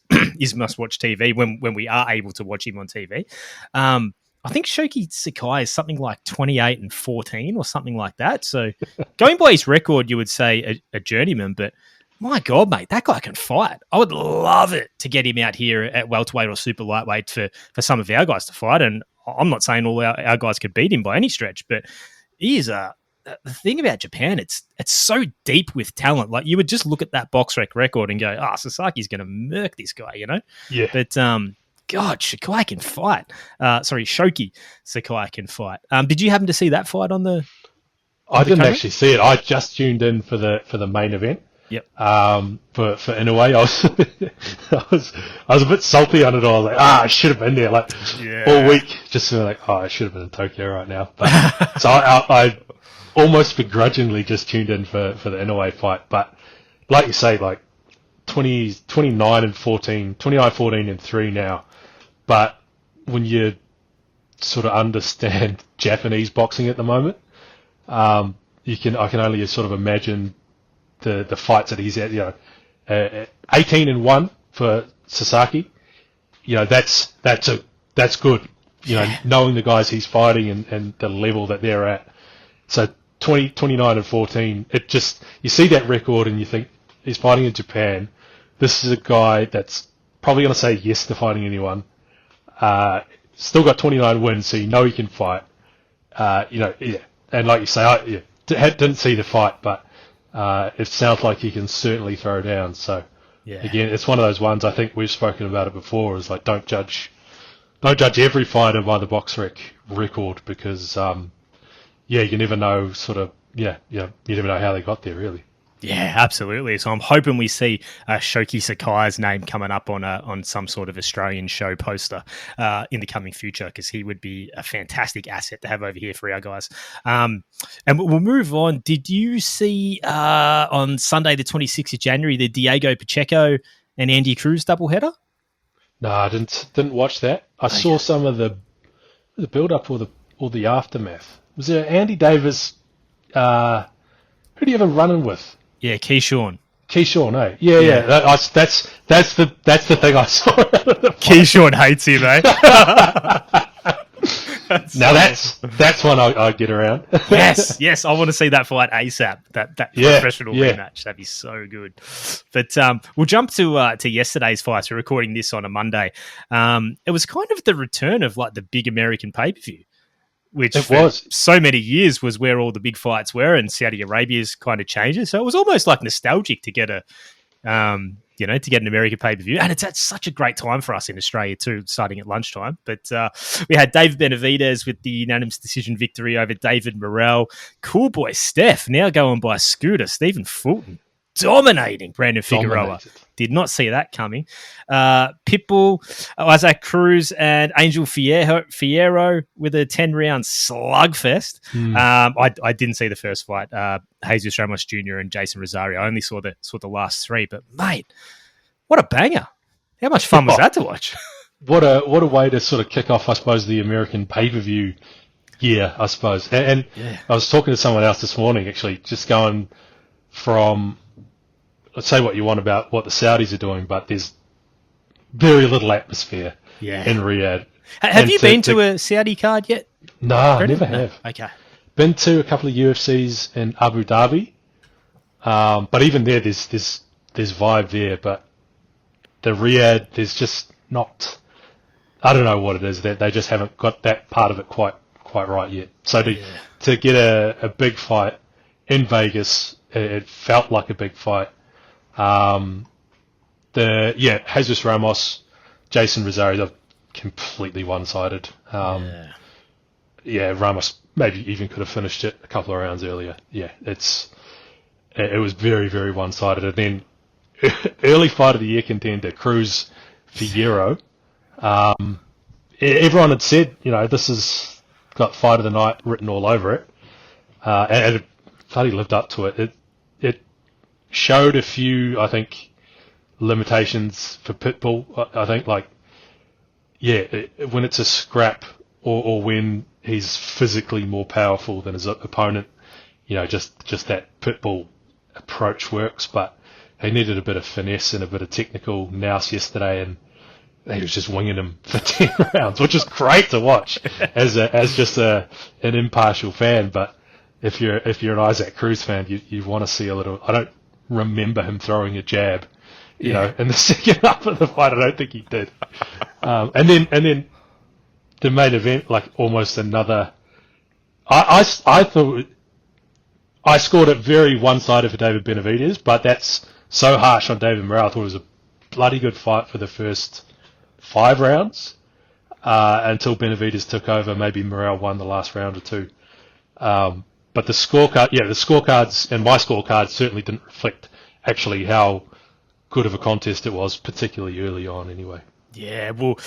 must-watch TV when we are able to watch him on TV. I think Shoki Sakai is something like 28-14 or something like that. So going by his record, you would say a journeyman, but my God, mate, that guy can fight. I would love it to get him out here at welterweight or super lightweight for some of our guys to fight. And I'm not saying all our guys could beat him by any stretch, but he is the thing about Japan, it's so deep with talent. Like, you would just look at that box record and go, Sasaki's going to murk this guy, Yeah. But God, Sakai can fight. Shoki Sakai can fight. Did you happen to see that fight on the? I didn't actually see it. I just tuned in for the main event. Yep. For Inoue, I was a bit salty on it all. Like, I should have been there. Like all week, just like, I should have been in Tokyo right now. But so I almost begrudgingly just tuned in for the Inoue fight. But like you say, like 29-14 and 3 now. But when you sort of understand Japanese boxing at the moment, I can only sort of imagine the fights that he's at. 18-1 for Sasaki. That's good. Knowing the guys he's fighting and the level that they're at. So 29-14, it just, you see that record and you think, he's fighting in Japan. This is a guy that's probably going to say yes to fighting anyone. Still got 29 wins, so you know he can fight. And like you say, I didn't see the fight, but it sounds like he can certainly throw down. So again, it's one of those ones. I think we've spoken about it before. Is like, don't judge every fighter by the box record, because you never know. You never know how they got there, really. Yeah, absolutely. So I'm hoping we see Shoki Sakai's name coming up on some sort of Australian show poster in the coming future, because he would be a fantastic asset to have over here for our guys. And we'll move on. Did you see on Sunday, the 26th of January, the Diego Pacheco and Andy Cruz doubleheader? No, I didn't watch that. I saw some of the build up or the aftermath. Was there Andy Davis? Who do you have a run-in with? Yeah, Keyshawn. Keyshawn, eh? Yeah. That's the thing I saw. Keyshawn hates him, eh? That's one I get around. yes, I want to see that fight ASAP. That professional rematch, that'd be so good. But we'll jump to yesterday's fights. We're recording this on a Monday. It was kind of the return of like the big American pay-per-view, which for so many years was where all the big fights were, and Saudi Arabia's kind of changes. So it was almost like nostalgic to get an American pay-per-view. And it's at such a great time for us in Australia too, starting at lunchtime. But we had David Benavidez with the unanimous decision victory over David Morrell. Cool Boy Steph now going by scooter. Stephen Fulton dominating Brandon Figueroa. Did not see that coming. Pitbull, Isaac Cruz, and Angel Fierro with a 10-round slugfest. I didn't see the first fight. Jesus Ramos Jr. and Jason Rosario. I only saw the last three. But mate, what a banger! How much fun was that to watch? What a way to sort of kick off, I suppose, the American pay-per-view year, I suppose. And I was talking to someone else this morning, actually, just going from. Let's say what you want about what the Saudis are doing, but there's very little atmosphere in Riyadh. Have you been to a Saudi card yet? No, I never have. Okay. Been to a couple of UFCs in Abu Dhabi, but even there, there's vibe there. But the Riyadh, there's just not. I don't know what it is. That they just haven't got that part of it quite right yet. So to get a big fight in Vegas, it felt like a big fight. Jesus Ramos, Jason Rosario, they're completely one-sided. Ramos maybe even could have finished it a couple of rounds earlier. Yeah, it was very, very one-sided. And then early fight of the year contender, Cruz Fierro. Everyone had said, this has got fight of the night written all over it. And it bloody lived up to it. It showed a few, I think, limitations for Pitbull. I think, when it's a scrap or when he's physically more powerful than his opponent, just that Pitbull approach works. But he needed a bit of finesse and a bit of technical nous yesterday, and he was just winging him for 10 rounds, which is great to watch as just an impartial fan. But if you're an Isaac Cruz fan, you want to see a little. I don't remember him throwing a jab, in the second half of the fight. I don't think he did. And then the main event, like almost another. I thought I scored it very one-sided for David Benavidez, but that's so harsh on David Morrell. I thought it was a bloody good fight for the first 5 rounds until Benavidez took over. Maybe Morrell won the last round or two. But the scorecards and my scorecards certainly didn't reflect actually how good of a contest it was, particularly early on anyway. Yeah, well,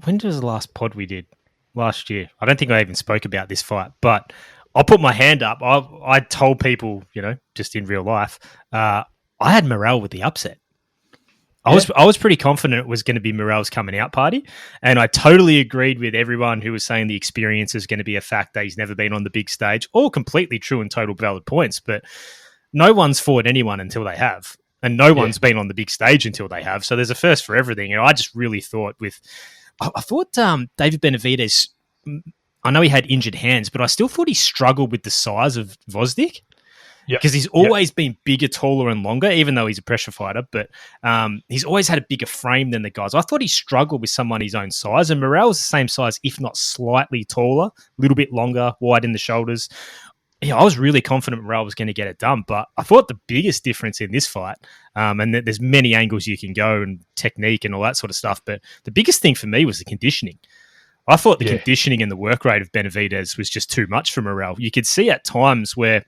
when was the last pod we did? Last year. I don't think I even spoke about this fight, but I'll put my hand up. I told people, just in real life, I had Morrell with the upset. I was pretty confident it was going to be Morrell's coming out party, and I totally agreed with everyone who was saying the experience is going to be a factor. He's never been on the big stage. All completely true and total valid points, but no one's fought anyone until they have, and no one's been on the big stage until they have. So there's a first for everything, and I just really thought David Benavidez, I know he had injured hands, but I still thought he struggled with the size of Vosdik. Because he's always been bigger, taller, and longer, even though he's a pressure fighter. But he's always had a bigger frame than the guys. I thought he struggled with someone his own size, and Morrell was the same size, if not slightly taller, a little bit longer, wide in the shoulders. I was really confident Morrell was going to get it done, but I thought the biggest difference in this fight, and there's many angles you can go and technique and all that sort of stuff, but the biggest thing for me was the conditioning. I thought the conditioning and the work rate of Benavidez was just too much for Morrell. You could see at times where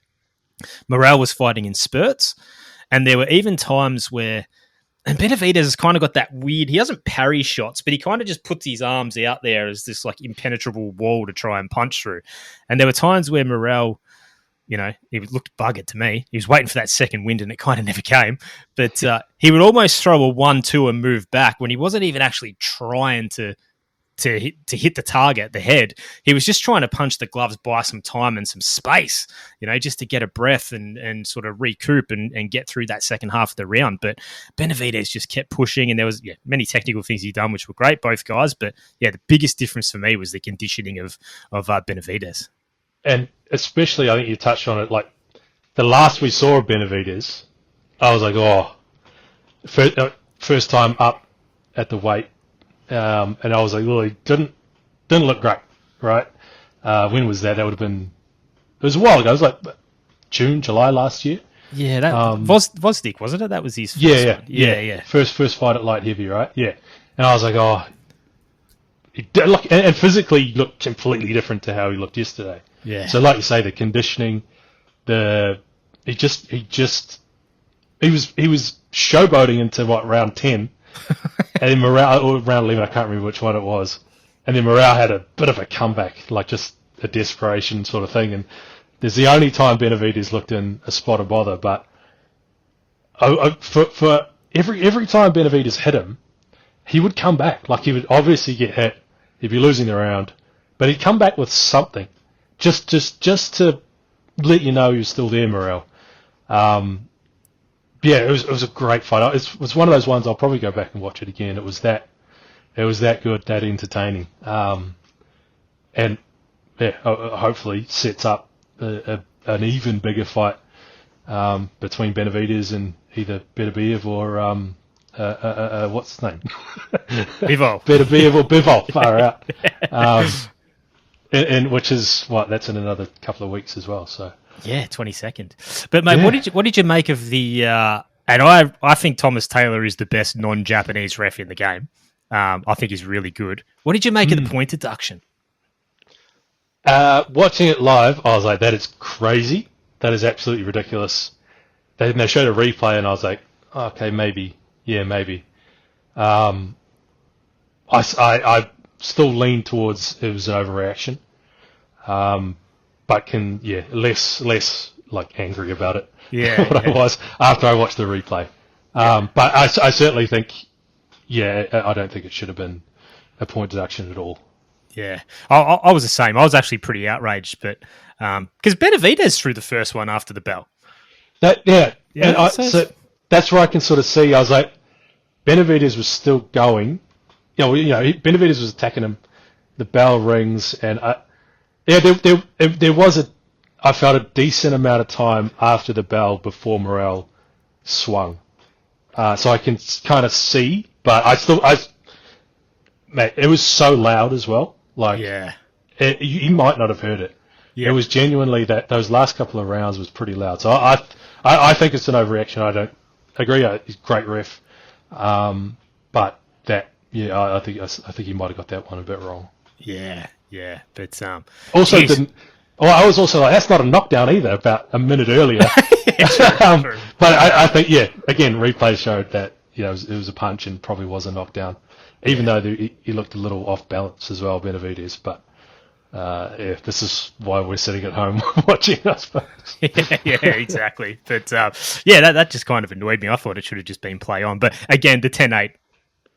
Morrell was fighting in spurts, and there were even times where, and Benavidez has kind of got that weird, he doesn't parry shots, but he kind of just puts his arms out there as this like impenetrable wall to try and punch through. And there were times where Morrell, he looked buggered to me. He was waiting for that second wind and it kind of never came. But he would almost throw a 1-2 and move back when he wasn't even actually trying to hit the target, the head. He was just trying to punch the gloves, buy some time and some space, just to get a breath and sort of recoup and get through that second half of the round. But Benavidez just kept pushing, and there was many technical things he'd done, which were great, both guys. But the biggest difference for me was the conditioning of Benavidez. And especially, I think you touched on it, like the last we saw of Benavidez, I was like, first time up at the weight. And I was like, well, he didn't look great, right? When was that? That would have been, it was a while ago. It was like June, July last year. Yeah, that Vosdik, wasn't it? That was his first one. Yeah. First fight at light heavy, right? Yeah. And I was like, he did look, and physically he looked completely different to how he looked yesterday. Yeah. So like you say, the conditioning, he was showboating into round 10. And then Morrell, or round 11, I can't remember which one it was. And then Morrell had a bit of a comeback, like just a desperation sort of thing. And there's the only time Benavidez looked in a spot of bother. But for every time Benavidez hit him, he would come back. Like he would obviously get hit, he'd be losing the round, but he'd come back with something, just to let you know he was still there, Morrell. It was a great fight. It was one of those ones I'll probably go back and watch it again. It was that good, that entertaining, and hopefully sets up an even bigger fight between Benavidez and either Benavidez or what's his name? Bivol. Benavidez or Bivol, far out. And which is that's in another couple of weeks as well. So. Yeah, 22nd. But mate, what did you make of the? And I think Thomas Taylor is the best non-Japanese ref in the game. I think he's really good. What did you make of the point deduction? Watching it live, I was like, that is crazy. That is absolutely ridiculous. They showed a replay, and I was like, okay, maybe, maybe. I still lean towards it was an overreaction. But less like angry about it. I was after I watched the replay. But I certainly think, I don't think it should have been a point deduction at all. Yeah, I was the same. I was actually pretty outraged, but because Benavidez threw the first one after the bell. So that's where I can sort of see. I was like, Benavidez was still going. Benavidez was attacking him. The bell rings, and there was I felt a decent amount of time after the bell before Morrell swung. So I can kind of see, but mate, it was so loud as well. Like, you might not have heard it. Yeah. It was genuinely that those last couple of rounds was pretty loud. So I think it's an overreaction. I don't agree. He's a great ref. But that, I think he might have got that one a bit wrong. Yeah, but also didn't. Well, I was also like, that's not a knockdown either. About a minute earlier, true. But I think again, replay showed that it was a punch and probably was a knockdown, even though he looked a little off balance as well, Benavidez. But this is why we're sitting at home watching, I suppose. Exactly. But that just kind of annoyed me. I thought it should have just been play on. But again, the 10-8.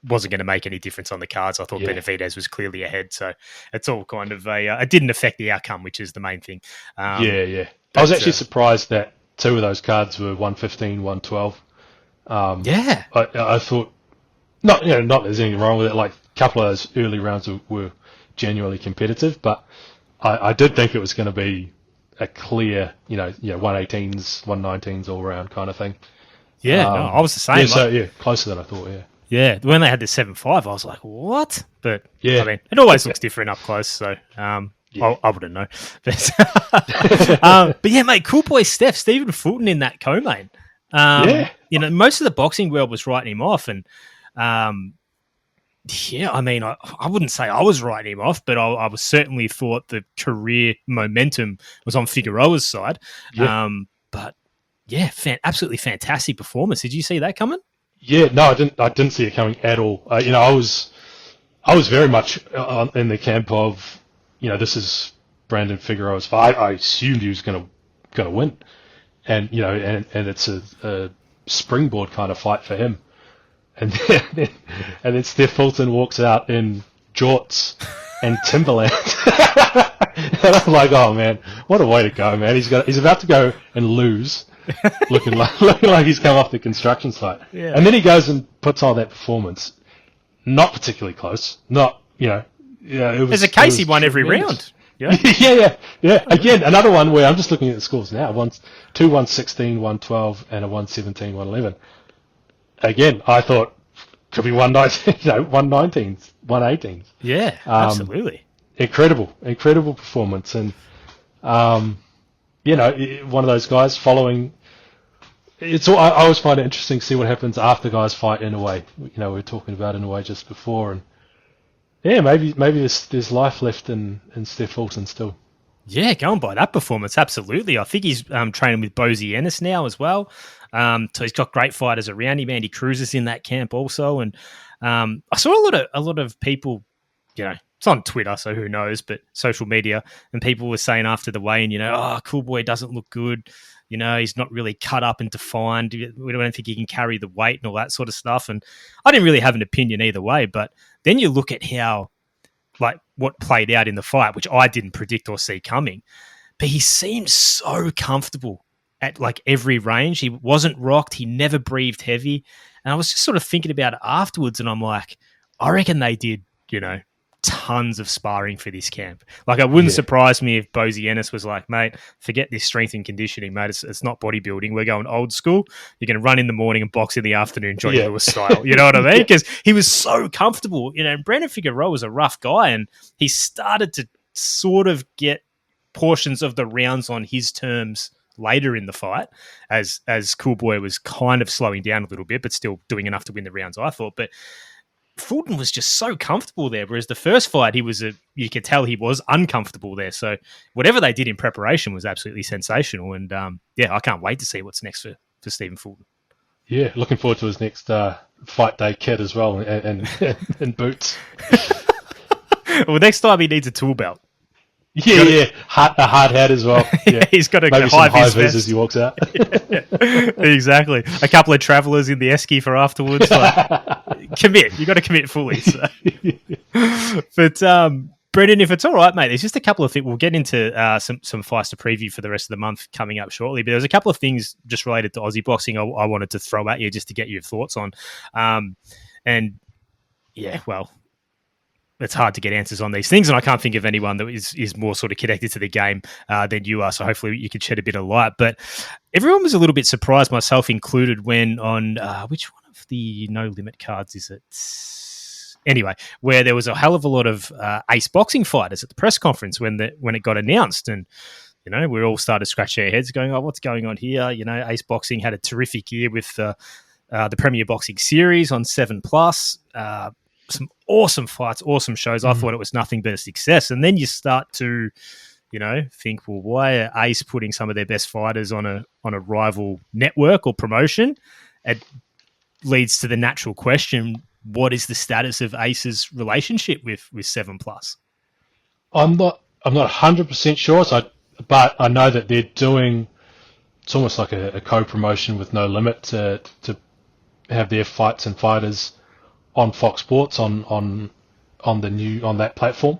Wasn't going to make any difference on the cards. I thought Benavidez was clearly ahead, so it's all kind of it didn't affect the outcome, which is the main thing. I was actually surprised that two of those cards were 115, 112. I thought not there's anything wrong with it. Like a couple of those early rounds were genuinely competitive, but I did think it was going to be a clear 118s, 119s all round kind of thing. I was the same. Closer than I thought. Yeah, when they had the 7-5, I was like, what? But, I mean, it always looks different up close, so I wouldn't know. But mate, cool boy Steph, Stephen Fulton in that co-main. Most of the boxing world was writing him off, and, I mean, I wouldn't say I was writing him off, but I was certainly thought the career momentum was on Figueroa's side. But yeah, absolutely fantastic performance. Did you see that coming? Yeah, no, I didn't see it coming at all. I was very much in the camp of, this is Brandon Figueroa's fight. I assumed he was going to win, and and it's a springboard kind of fight for him. And then Steph Fulton walks out in jorts and Timberland. And I'm like, oh man, what a way to go, man. He's about to go and lose, looking like he's come off the construction site. Yeah. And then he goes and puts on that performance. Not particularly close. Not, it was. There's a case he won every tremendous. round. Yeah. Again, another one where I'm just looking at the scores now. 2 116, 112, and a 117, 111. Again, I thought could be 119, 119s, 118s. Yeah, absolutely. Incredible performance, and one of those guys following. I always find it interesting to see what happens after guys fight in a way. We were talking about in a way just before, and maybe there's life left in Steph Fulton still. Yeah, going by that performance, absolutely. I think he's training with Bozy Ennis now as well. So he's got great fighters around him. Andy Cruz is in that camp also, and I saw a lot of people. It's on Twitter, so who knows? But social media, and people were saying after the weigh-in, Cool Boy doesn't look good. He's not really cut up and defined. We don't think he can carry the weight and all that sort of stuff. And I didn't really have an opinion either way. But then you look at how, what played out in the fight, which I didn't predict or see coming. But he seemed so comfortable at every range. He wasn't rocked. He never breathed heavy. And I was just sort of thinking about it afterwards, and I'm like, I reckon they did, tons of sparring for this camp. It wouldn't surprise me if Bozy Ennis was like, mate, forget this strength and conditioning, mate. It's not bodybuilding. We're going old school. You're going to run in the morning and box in the afternoon, Johnny Lewis style. You know what I mean? Because he was so comfortable. Brandon Figueroa was a rough guy, and he started to sort of get portions of the rounds on his terms later in the fight, as Cool Boy was kind of slowing down a little bit, but still doing enough to win the rounds, I thought. But Fulton was just so comfortable there, whereas the first fight, you could tell he was uncomfortable there. So whatever they did in preparation was absolutely sensational. And I can't wait to see what's next for Stephen Fulton. Yeah, looking forward to his next fight day kit as well, and boots. Well, next time he needs a tool belt. Yeah. A hard hat as well. Yeah, he's got maybe some high vis as he walks out. Exactly. A couple of travellers in the esky for afterwards. Commit. You got to commit fully. So. But Brendan, if it's all right, mate, there's just a couple of things. We'll get into some fights to preview for the rest of the month coming up shortly. But there's a couple of things just related to Aussie boxing I wanted to throw at you just to get your thoughts on. It's hard to get answers on these things, and I can't think of anyone that is more sort of connected to the game than you are, so hopefully you can shed a bit of light. But everyone was a little bit surprised, myself included, when on which one of the No Limit cards is it? Anyway, where there was a hell of a lot of ace boxing fighters at the press conference when it got announced, and we all started scratching our heads going, oh, what's going on here? Ace Boxing had a terrific year with the Premier Boxing Series on 7+. Some awesome fights, awesome shows. I thought it was nothing but a success. And then you start to, think, well, why are Ace putting some of their best fighters on a rival network or promotion? It leads to the natural question, what is the status of Ace's relationship with 7+? I'm not 100% sure, but I know that they're doing, it's almost like a co-promotion with No Limit to have their fights and fighters on Fox Sports on that platform.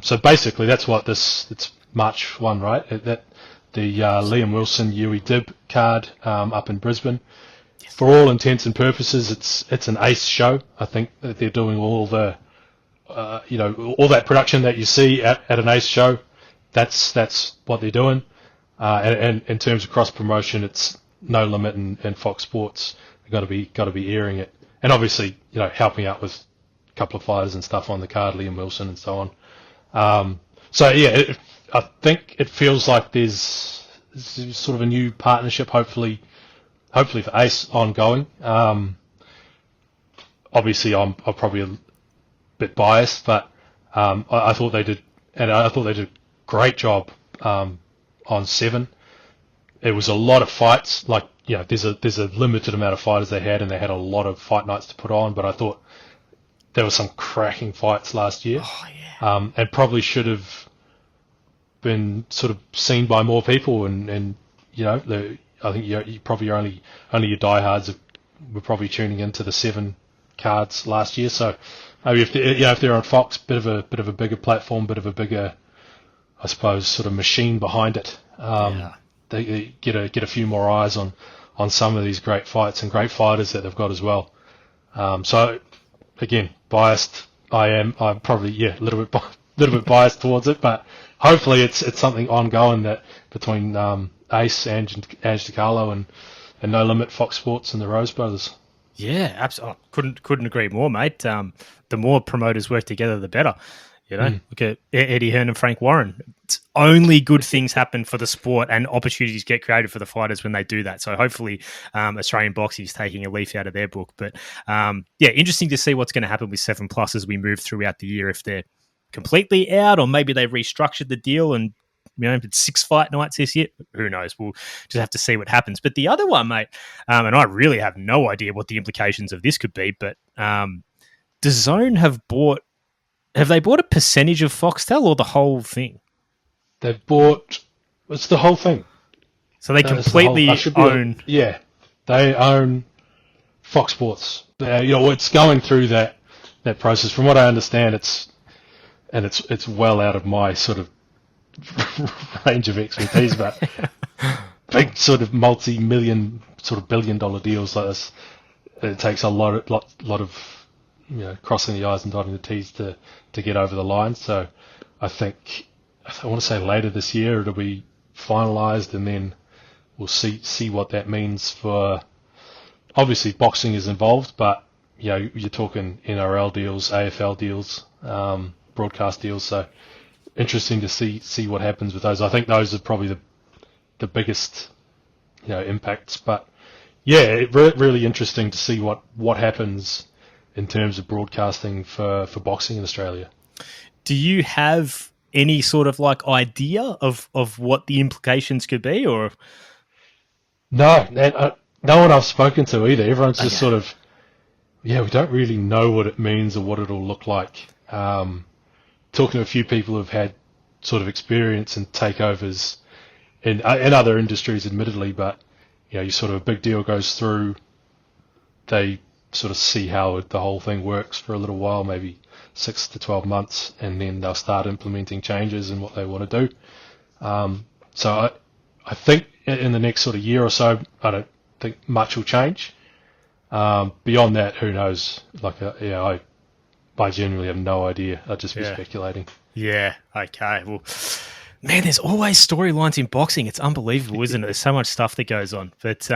So basically, that's what it's March 1, right? That the Liam Wilson Yui Dib card up in Brisbane. Yes. For all intents and purposes, it's an Ace show. I think that they're doing all the all that production that you see at an Ace show. That's what they're doing. And in terms of cross promotion, it's No Limit and Fox Sports. They've got to be airing it. And obviously, helping out with a couple of fighters and stuff on the card, Liam Wilson and so on. I think it feels like there's sort of a new partnership, hopefully for Ace ongoing. Obviously, I'm probably a bit biased, but I thought they did, and I thought they did a great job on 7. it was a lot of fights. Like, there's a limited amount of fighters they had, and they had a lot of fight nights to put on. But I thought there were some cracking fights last year, and probably should have been sort of seen by more people. And I think you probably only your diehards were probably tuning into the 7 cards last year. So maybe if they're on Fox, bit of a bigger platform, bit of a bigger, I suppose, sort of machine behind it. They get a few more eyes on some of these great fights and great fighters that they've got as well. So again, biased. I'm probably a little bit biased towards it, but hopefully it's something ongoing that between Ace, Ange DiCarlo, and No Limit, Fox Sports, and the Rose Brothers. Yeah, absolutely. Couldn't agree more, mate. The more promoters work together, the better. Look at Eddie Hearn and Frank Warren. It's only good things happen for the sport, and opportunities get created for the fighters when they do that. So hopefully Australian boxing is taking a leaf out of their book. But interesting to see what's going to happen with 7+ as we move throughout the year, if they're completely out, or maybe they've restructured the deal and it's 6 fight nights this year. Who knows? We'll just have to see what happens. But the other one, mate, and I really have no idea what the implications of this could be, but DAZN have they bought a percentage of Foxtel or the whole thing? They've bought, it's the whole thing. So they completely own. Yeah, they own Fox Sports. It's going through that process. From what I understand, it's well out of my sort of range of expertise, but big sort of multi-million, sort of billion-dollar deals like this, it takes a lot of crossing the I's and dotting the T's to get over the line. So I want to say later this year it'll be finalised, and then we'll see what that means for. Obviously, boxing is involved, but you're talking NRL deals, AFL deals, broadcast deals. So interesting to see what happens with those. I think those are probably the biggest impacts. But really interesting to see what happens in terms of broadcasting for boxing in Australia. Do you have any sort of idea of what the implications could be, or? No, no one I've spoken to either. Everyone's just sort of, we don't really know what it means or what it'll look like. Talking to a few people who've had sort of experience in takeovers in other industries, admittedly, but you sort of a big deal goes through, they sort of see how the whole thing works for a little while, maybe 6 to 12 months, and then they'll start implementing changes in what they want to do. So I think in the next sort of year or so, I don't think much will change. Beyond that, who knows? I genuinely have no idea. I'd just be speculating. Yeah, okay. Well, man, there's always storylines in boxing. It's unbelievable, isn't it? There's so much stuff that goes on. But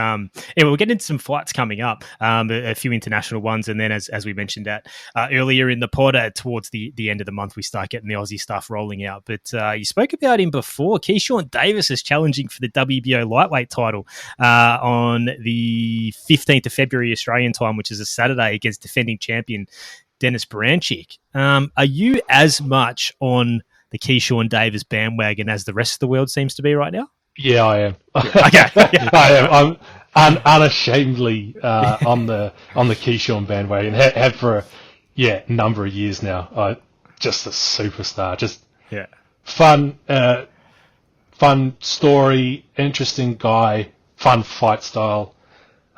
we'll get into some fights coming up, a few international ones. And then as we mentioned that earlier in the pod, towards the end of the month, we start getting the Aussie stuff rolling out. But you spoke about him before. Keyshawn Davis is challenging for the WBO lightweight title on the 15th of February Australian time, which is a Saturday, against defending champion Denis Baranchyk. Are you as much on the Keyshawn Davis bandwagon as the rest of the world seems to be right now? Yeah, I am. Okay. I am. I'm unashamedly on the Keyshawn bandwagon. Have for a number of years now. Just a superstar. Just fun story, interesting guy, fun fight style.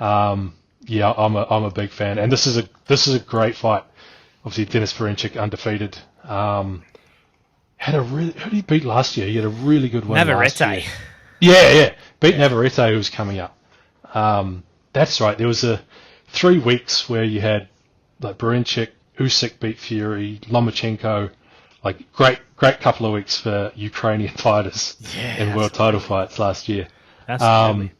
I'm a big fan, and this is a great fight. Obviously, Denis Baranchyk undefeated. Who did he beat last year? He had a really good win last year. Yeah. Beat Navarrete, who was coming up. That's right. There was 3 weeks where you had Baranchyk, Usyk beat Fury, Lomachenko. Great couple of weeks for Ukrainian fighters in world title fights last year. Absolutely.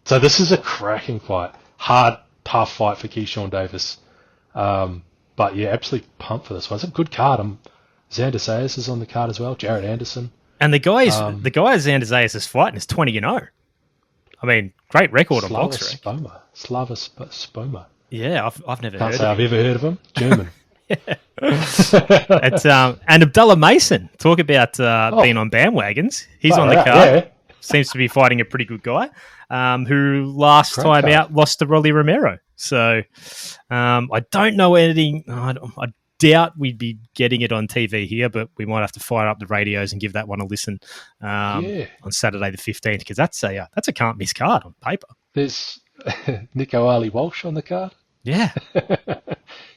So this is a cracking fight. Hard, tough fight for Keyshawn Davis. But absolutely pumped for this one. It's a good card. Xander Zayas is on the card as well. Jared Anderson. And the guy Xander Zayas is fighting is 20-0. I mean, great record on Boxer. Slava Spoma. Yeah, I've never heard of him. I've ever heard of him. German. And Abdullah Mason. Talk about being on bandwagons. He's on the card. seems to be fighting a pretty good guy, who last Great time card. out lost to Rolly Romero. So I don't know anything. I doubt we'd be getting it on TV here, but we might have to fire up the radios and give that one a listen on Saturday the 15th, because that's a can't miss card on paper. There's Nico Ali Walsh on the card. Yeah.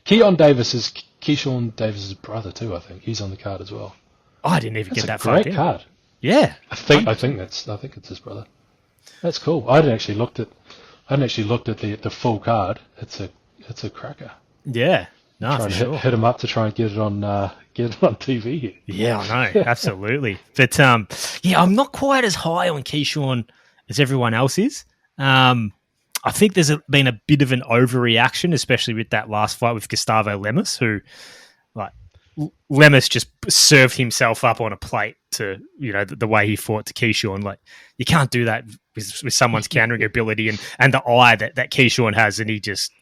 Keyshawn Davis's brother too. I think he's on the card as well. I didn't even get that a far great down. card. Yeah, I think it's his brother. That's cool. I hadn't actually looked at the full card. It's a cracker. Yeah, no, for sure. Hit him up to try and get it on TV here. Yeah, I know, absolutely. But I'm not quite as high on Keyshawn as everyone else is. I think there's been a bit of an overreaction, especially with that last fight with Gustavo Lemus, who, like, Lemus just served himself up on a plate to, the way he fought to Keyshawn. Like, you can't do that with someone's countering ability and the eye that Keyshawn has, and he just,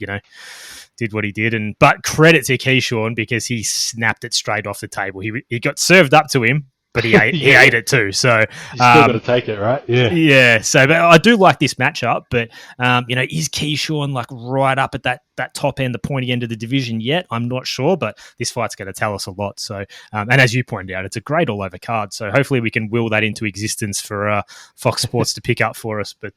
did what he did. But credit to Keyshawn, because he snapped it straight off the table. He got served up to him, but he ate it too. So you still got to take it, right? Yeah. Yeah. So, but I do like this matchup. But is Keyshawn like right up at that top end, the pointy end of the division yet? I'm not sure, but this fight's going to tell us a lot. So, and as you pointed out, it's a great all over card. So hopefully we can will that into existence for Fox Sports to pick up for us. But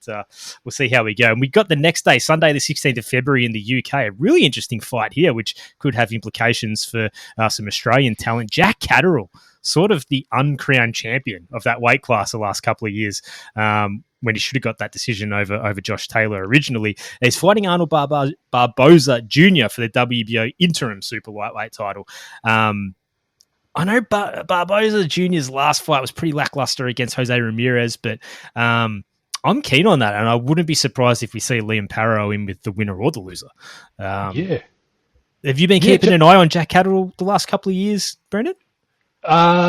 we'll see how we go. And we got the next day, Sunday, the 16th of February in the UK, a really interesting fight here, which could have implications for some Australian talent. Jack Catterall, sort of the uncrowned champion of that weight class the last couple of years, when he should have got that decision over Josh Taylor originally. He's fighting Arnold Barboza Jr. for the WBO interim super lightweight title. I know Barboza Jr.'s last fight was pretty lackluster against Jose Ramirez, but I'm keen on that, and I wouldn't be surprised if we see Liam Parrow in with the winner or the loser. Yeah. Have you been keeping an eye on Jack Catterall the last couple of years, Brendan?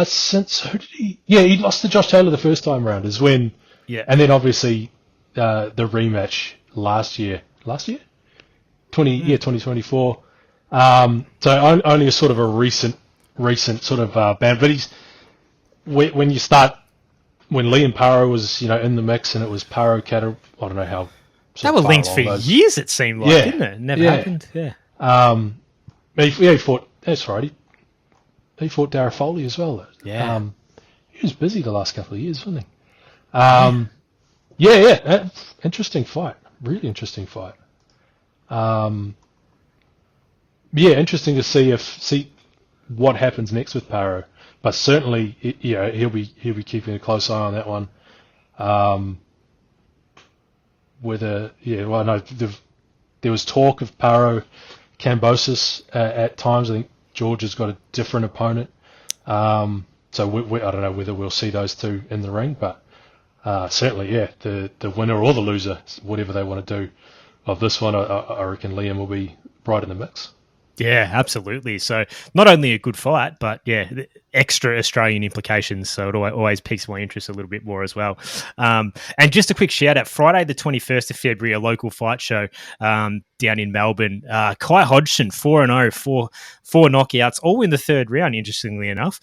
Since who did he? Yeah, he lost to Josh Taylor the first time round. Is when, and then obviously the rematch last year, 2024. So only a sort of a recent sort of ban. But when Liam Parrow was in the mix, and it was Parrow Catterall. I don't know how. They were linked for years. It seemed like, didn't it? Never happened. Yeah. He fought. That's right. He fought Dara Foley as well. Yeah. He was busy the last couple of years, wasn't he? Interesting fight. Really interesting fight. Interesting to see what happens next with Parrow. But certainly, he'll be keeping a close eye on that one. There was talk of Parrow Kambosos at times. I think George has got a different opponent, so I don't know whether we'll see those two in the ring, but certainly, the winner or the loser, whatever they want to do of this one, I reckon Liam will be right in the mix. Yeah, absolutely. So not only a good fight, but extra Australian implications. So it always piques my interest a little bit more as well. And just a quick shout out, Friday the 21st of February, a local fight show down in Melbourne. Kai Hodgson, 4-0, four knockouts, all in the third round, interestingly enough,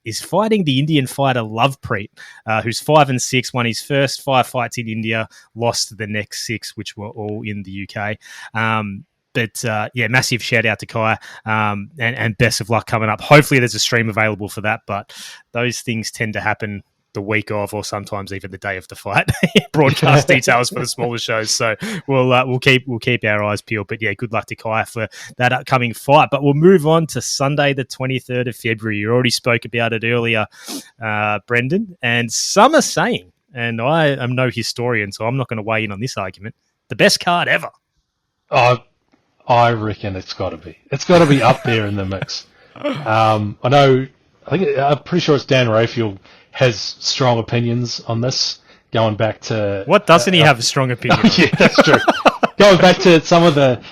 is fighting the Indian fighter Lovepreet, who's 5-6, won his first 5 fights in India, lost the next 6, which were all in the UK. But massive shout out to Kai, and best of luck coming up. Hopefully there's a stream available for that, but those things tend to happen the week of, or sometimes even the day of the fight. Broadcast details for the smaller shows, so we'll keep our eyes peeled. But good luck to Kai for that upcoming fight. But we'll move on to Sunday, the 23rd of February. You already spoke about it earlier, Brendan, and some are saying, and I am no historian, so I'm not going to weigh in on this argument, the best card ever. I reckon it's got to be. It's got to be up there in the mix. I'm pretty sure it's Dan Rayfield has strong opinions on this, going back to... What doesn't he have a strong opinion on? Yeah, that's true. Going back to some of the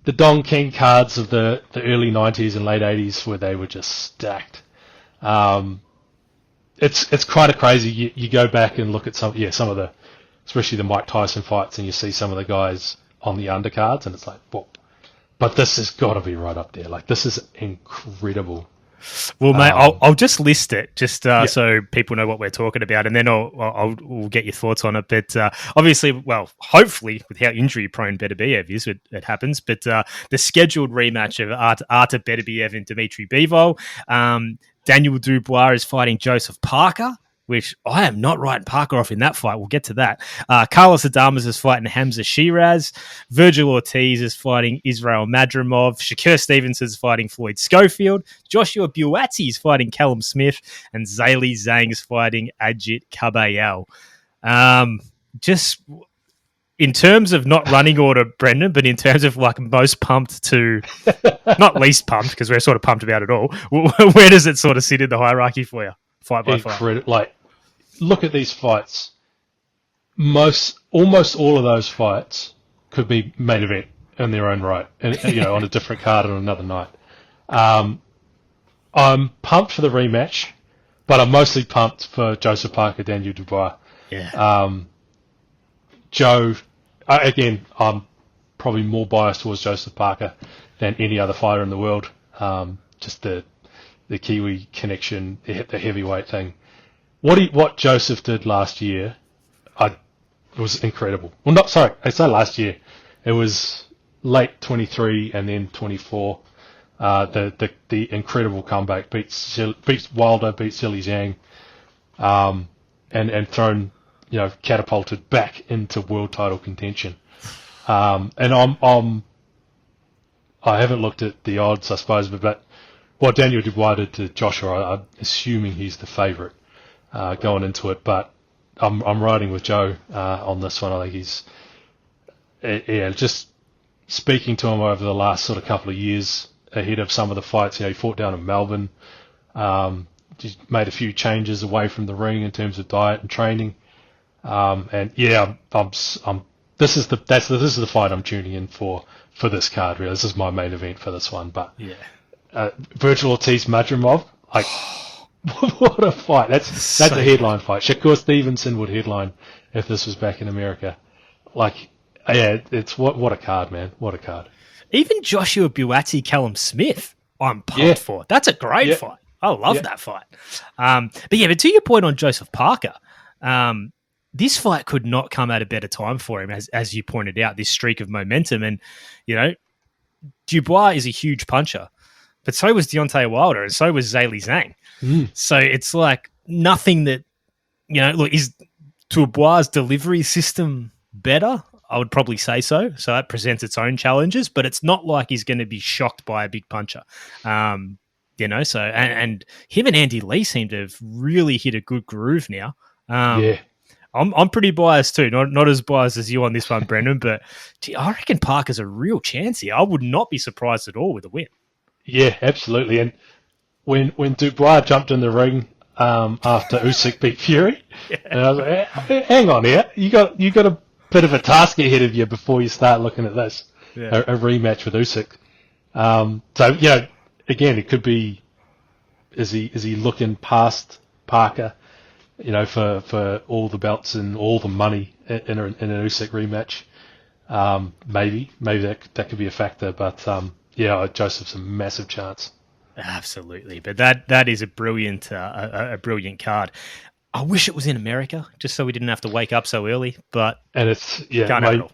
Don King cards of the early 90s and late 80s, where they were just stacked. It's kind of crazy. You go back and look at some of the, especially the Mike Tyson fights, and you see some of the guys on the undercards, and it's like, whoa. But this has got to be right up there. Like, this is incredible. Well, mate, I'll just list it so people know what we're talking about, and then we'll get your thoughts on it. But obviously, well, hopefully, with how injury-prone Benavidez is, it happens. But the scheduled rematch of Artur Beterbiev and Dimitri Bivol. Daniel Dubois is fighting Joseph Parker, which I am not writing Parker off in that fight. We'll get to that. Carlos Adames is fighting Hamza Shiraz. Virgil Ortiz is fighting Israel Madrimov. Shakur Stevenson is fighting Floyd Schofield. Joshua Buatsi is fighting Callum Smith. And Zayli Zhang is fighting Ajit Kabayel. Just in terms of not running order, Brendan, but in terms of like most pumped to, not least pumped, because we're sort of pumped about it all, where does it sort of sit in the hierarchy for you? Fight by fight. Like, look at these fights. Almost all of those fights could be main event in their own right, and on a different card on another night. I'm pumped for the rematch, but I'm mostly pumped for Joseph Parker, Daniel Dubois. Yeah. Joe, again, I'm probably more biased towards Joseph Parker than any other fighter in the world. Just the Kiwi connection, the heavyweight thing. What Joseph did last year, was incredible. Well, I say last year. It was late 23 and then 24. The incredible comeback beats Wilder, beats Zhang, and thrown, catapulted back into world title contention. And I haven't looked at the odds, I suppose, but what Daniel Dubois did to Joshua, I'm assuming he's the favourite going into it. But I'm riding with Joe on this one. I think he's, just speaking to him over the last sort of couple of years ahead of some of the fights. He fought down in Melbourne. He's made a few changes away from the ring in terms of diet and training. This is the fight I'm tuning in for this card. Really, this is my main event for this one. But Virgil Ortiz Madrimov, like, what a fight! That's a headline fight. Shakur Stevenson would headline if this was back in America. Like, it's what a card, man! What a card! Even Joshua Buatsi, Callum Smith, I'm pumped for. That's a great fight. I love that fight. But to your point on Joseph Parker, this fight could not come at a better time for him, as you pointed out, this streak of momentum. And, Dubois is a huge puncher, but so was Deontay Wilder, and so was Zayli Zhang. So it's like nothing that, is Dubois' delivery system better? I would probably say so. So that presents its own challenges, but it's not like he's going to be shocked by a big puncher. And him and Andy Lee seem to have really hit a good groove now. I'm pretty biased too, not as biased as you on this one, Brendan, but I reckon Parker's a real chance here. I would not be surprised at all with a win. Yeah, absolutely. And when Dubois jumped in the ring after Usyk beat Fury, and I was like, hang on here, you got a bit of a task ahead of you before you start looking at this, a rematch with Usyk. Again, it could be, is he looking past Parker, for all the belts and all the money in an Usyk rematch? Maybe that could be a factor, but Joseph's a massive chance. Absolutely, but that is a brilliant card. I wish it was in America, just so we didn't have to wake up so early. But it's can't have it all.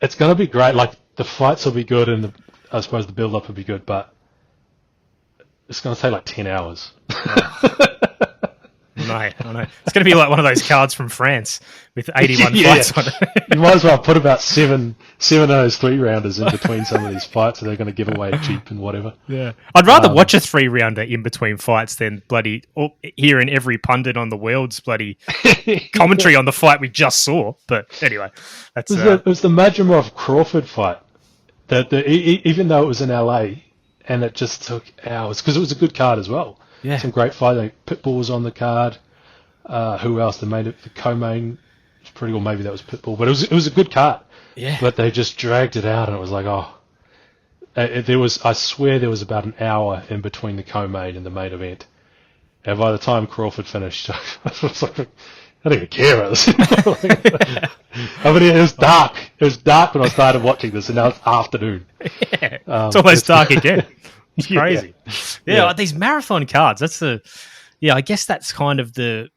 It's going to be great. Like, the fights will be good, and I suppose the build up will be good, but it's going to take like 10 hours. I know. It's going to be like one of those cards from France with 81 fights on it. You might as well put about seven of those 3-rounders in between some of these fights, so they're going to give away cheap and whatever. Yeah, I'd rather watch a 3-rounder in between fights than bloody hearing every pundit on the world's bloody commentary on the fight we just saw. But anyway, that's it was the Madrimov Crawford fight. Even though it was in LA, and it just took hours because it was a good card as well. Yeah, some great fighting. Pitbull was on the card. Who else? They made it the co-main. It's pretty cool. Maybe that was Pitbull, but it was a good card. Yeah. But they just dragged it out, and it was like, I swear there was about an hour in between the co-main and the main event. And by the time Crawford finished, I was like, I don't even care about this. I mean, it was dark. It was dark when I started watching this, and now it's afternoon. Yeah. It's almost dark again. It's crazy. Like these marathon cards. I guess that's kind of the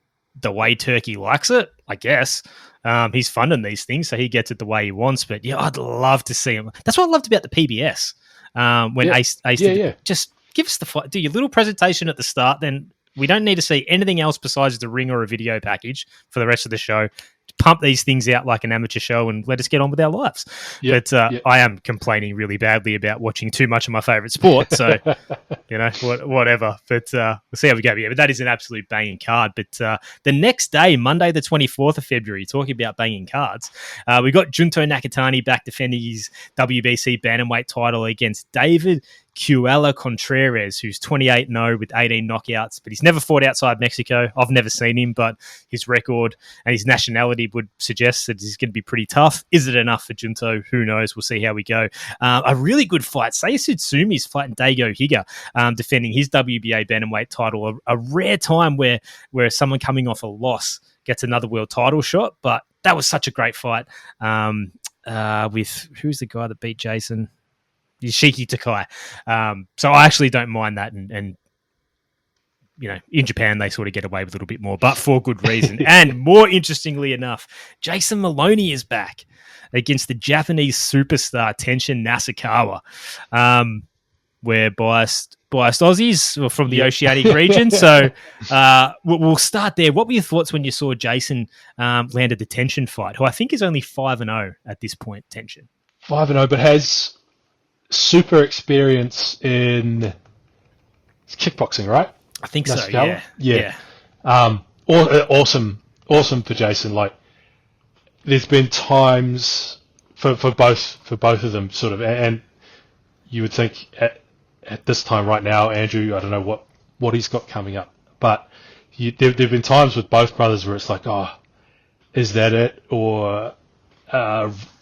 way Turkey likes it. I guess he's funding these things, so he gets it the way he wants. But yeah, I'd love to see him. That's what I loved about the PBS when Ace just give us the fight. Do your little presentation at the start, then we don't need to see anything else besides the ring or a video package for the rest of the show. Pump these things out like an amateur show and let us get on with our lives. But I am complaining really badly about watching too much of my favourite sport. So, whatever. But we'll see how we go. Yeah, but that is an absolute banging card. But the next day, Monday, the 24th of February, talking about banging cards, we got Junto Nakatani back defending his WBC bantamweight title against David Cuella Contreras, who's 28-0 with 18 knockouts, but he's never fought outside Mexico. I've never seen him, but his record and his nationality would suggest that he's going to be pretty tough. Is it enough for Junto? Who knows? We'll see how we go. A really good fight. Seiya Tsumi's fighting Daigo Higa, defending his WBA bantamweight title. A rare time where someone coming off a loss gets another world title shot, but that was such a great fight with who's the guy that beat Jason? Shiki Takai. So I actually don't mind that. And in Japan, they sort of get away with a little bit more, but for good reason. And more interestingly enough, Jason Maloney is back against the Japanese superstar Tenshin Nasukawa, where biased Aussies from the Oceanic region. So we'll start there. What were your thoughts when you saw Jason landed the Tenshin fight, who I think is only 5-0 at this point, Tenshin? 5-0, but has super experience in kickboxing, right? I think so. Yeah. Awesome for Jason. Like, there's been times for both of them, sort of, and you would think at this time right now, Andrew, I don't know what he's got coming up, but there've been times with both brothers where it's like, oh, is that it? Or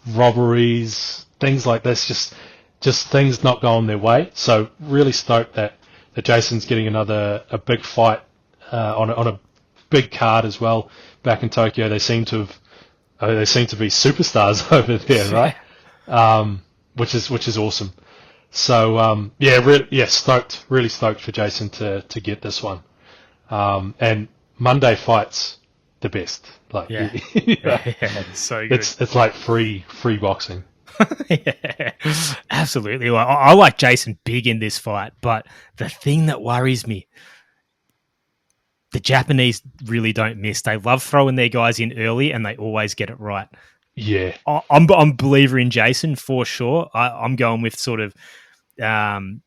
robberies, things like this, just things not going their way. So really stoked that Jason's getting a big fight on a big card as well back in Tokyo. They seem to be superstars over there, right? Which is awesome. So really stoked for Jason to get this one. And Monday fights the best. Like it's so good. It's like free boxing. Yeah, absolutely. I like Jason big in this fight, but the thing that worries me, the Japanese really don't miss. They love throwing their guys in early, and they always get it right. Yeah, I'm a believer in Jason for sure. I'm going with sort of, the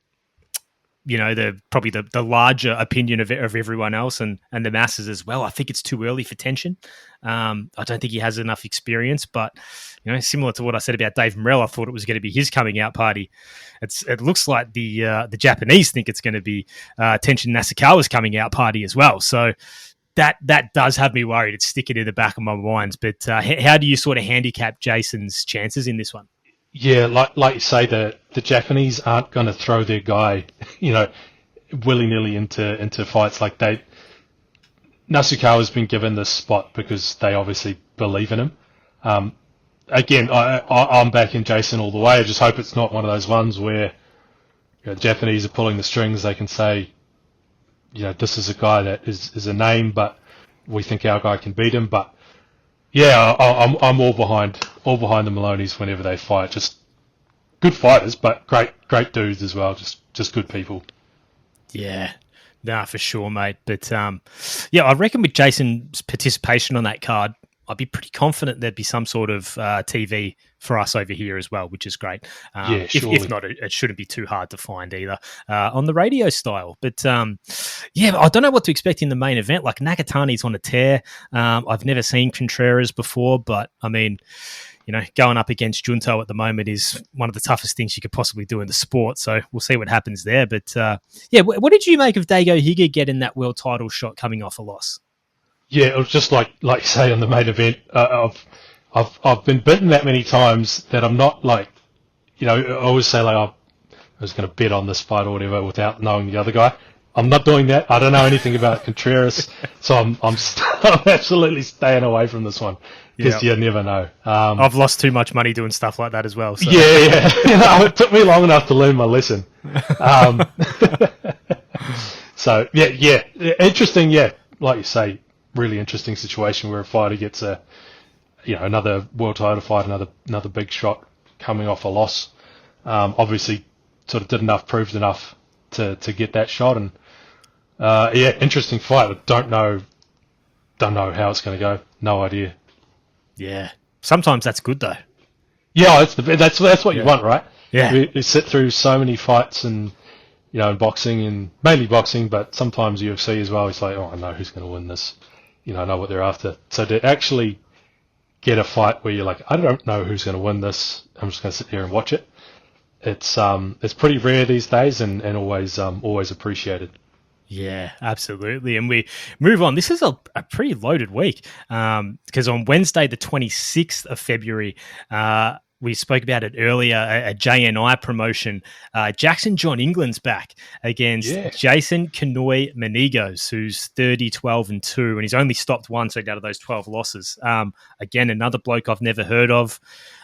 larger opinion of everyone else and the masses as well. I think it's too early for Tenshin. I don't think he has enough experience, but similar to what I said about Dave Morrell, I thought it was going to be his coming out party. It looks like the Japanese think it's going to be Tenshin Nasukawa's coming out party as well. So that does have me worried. It's sticking in the back of my mind. But how do you sort of handicap Jason's chances in this one? Yeah, like you say, the Japanese aren't going to throw their guy, willy-nilly into fights. Like Nasukawa's been given this spot because they obviously believe in him. Again, I'm backing Jason all the way. I just hope it's not one of those ones where the Japanese are pulling the strings. They can say, this is a guy that is a name, but we think our guy can beat him. But yeah, I'm all behind the Maloneys whenever they fight. Just good fighters, but great dudes as well. Just good people. Yeah. Nah, for sure, mate. But I reckon with Jason's participation on that card, I'd be pretty confident there'd be some sort of TV for us over here as well, which is great. If not, it shouldn't be too hard to find either on the radio style. But I don't know what to expect in the main event. Like, Nakatani's on a tear. I've never seen Contreras before, but I mean, going up against Junto at the moment is one of the toughest things you could possibly do in the sport. So we'll see what happens there. But what did you make of Daigo Higa getting that world title shot coming off a loss? Yeah, it was just like you say on the main event. I've been bitten that many times that I'm not like, I always say like I was going to bet on this fight or whatever without knowing the other guy. I'm not doing that. I don't know anything about Contreras, so I'm absolutely staying away from this one because you never know. I've lost too much money doing stuff like that as well. So. Yeah. It took me long enough to learn my lesson. So yeah, interesting. Yeah, like you say, really interesting situation where a fighter gets another world title fight, another big shot coming off a loss. Obviously, sort of proved enough to get that shot, and interesting fight. But don't know how it's going to go. No idea. Yeah, sometimes that's good though. Yeah, that's what you want, right? Yeah, we sit through so many fights and in boxing and mainly boxing, but sometimes UFC as well. It's like, oh, I know who's going to win this. I know what they're after. So to actually get a fight where you're like, I don't know who's going to win this. I'm just going to sit here and watch it. It's pretty rare these days, and always appreciated. Yeah, absolutely. And we move on. This is a pretty loaded week because on Wednesday, the 26th of February, we spoke about it earlier, a JNI promotion. Jackson John England's back against Jason Kanoy Menegos, who's 30-12-2, and he's only stopped once out of those 12 losses. Again, another bloke I've never heard of.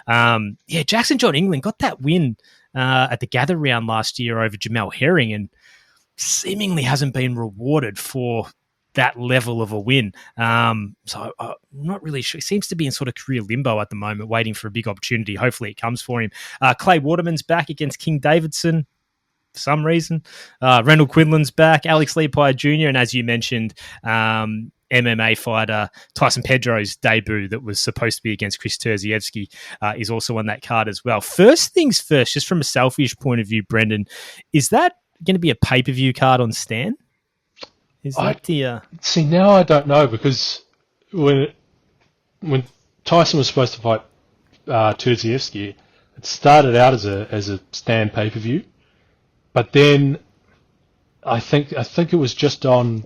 Jackson John England got that win at the Gather round last year over Jamel Herring and seemingly hasn't been rewarded for that level of a win. So I'm not really sure. He seems to be in sort of career limbo at the moment, waiting for a big opportunity. Hopefully it comes for him. Clay Waterman's back against King Davidson for some reason. Randall Quinlan's back. Alex Leopold Jr. And as you mentioned, MMA fighter Tyson Pedro's debut that was supposed to be against Chris Terzievsky is also on that card as well. First things first, just from a selfish point of view, Brendan, is that going to be a pay-per-view card on Stan? Is that See, now I don't know, because when Tyson was supposed to fight Terzievsky, it started out as a Stan pay-per-view, but then I think it was just on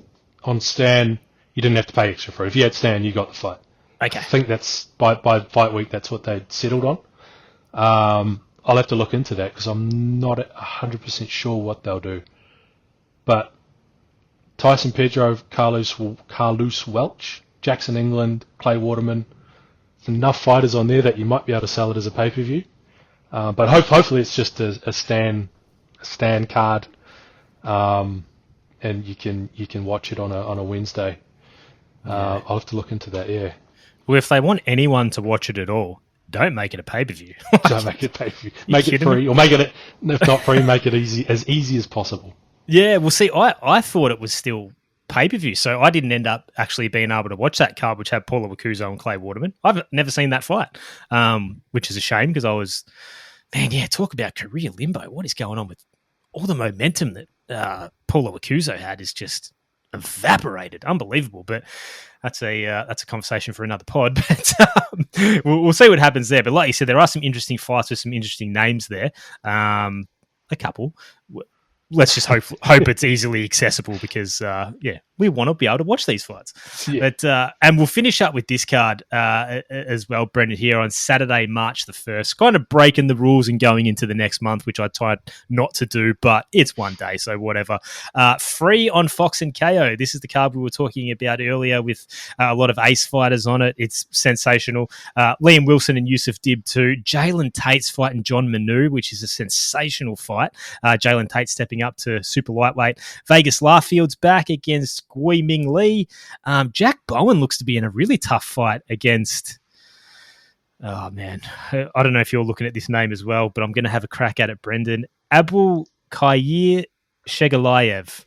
Stan. You didn't have to pay extra for it. If you had Stan, you got the fight. Okay. I think that's by fight week. That's what they settled on. I'll have to look into that because I'm not 100% sure what they'll do. But Tyson Pedro, Carlos Welch, Jackson England, Clay Waterman, there's enough fighters on there that you might be able to sell it as a pay-per-view. But hopefully it's just a Stan card, and you can watch it on a Wednesday. I'll have to look into that. Yeah. Well, if they want anyone to watch it at all, don't make it a pay-per-view. Don't make it pay-per-view. Make it free, or make it, if not free, make it as easy as possible. Yeah, well, see, I thought it was still pay-per-view, so I didn't end up actually being able to watch that card, which had Paulo Wakuzo and Clay Waterman. I've never seen that fight, which is a shame because I was, talk about career limbo. What is going on with all the momentum that Paulo Wakuzo had is just evaporated. Unbelievable, but that's a conversation for another pod. But we'll see what happens there. But like you said, there are some interesting fights with some interesting names there. A couple. Let's just hope it's easily accessible because, we want to be able to watch these fights. Yeah. But and we'll finish up with this card as well, Brendan, here on Saturday, March the 1st. Kind of breaking the rules and going into the next month, which I tried not to do, but it's one day, so whatever. Free on Fox and KO. This is the card we were talking about earlier with a lot of ace fighters on it. It's sensational. Liam Wilson and Yusuf Dib too. Jalen Tate's fighting John Manu, which is a sensational fight. Jalen Tate stepping up to super lightweight. Vegas Larfield's back against Gui Ming Lee. Jack Bowen looks to be in a really tough fight against, I don't know if you're looking at this name as well, but I'm going to have a crack at it, Brendan. Abul Khair Shegalayev,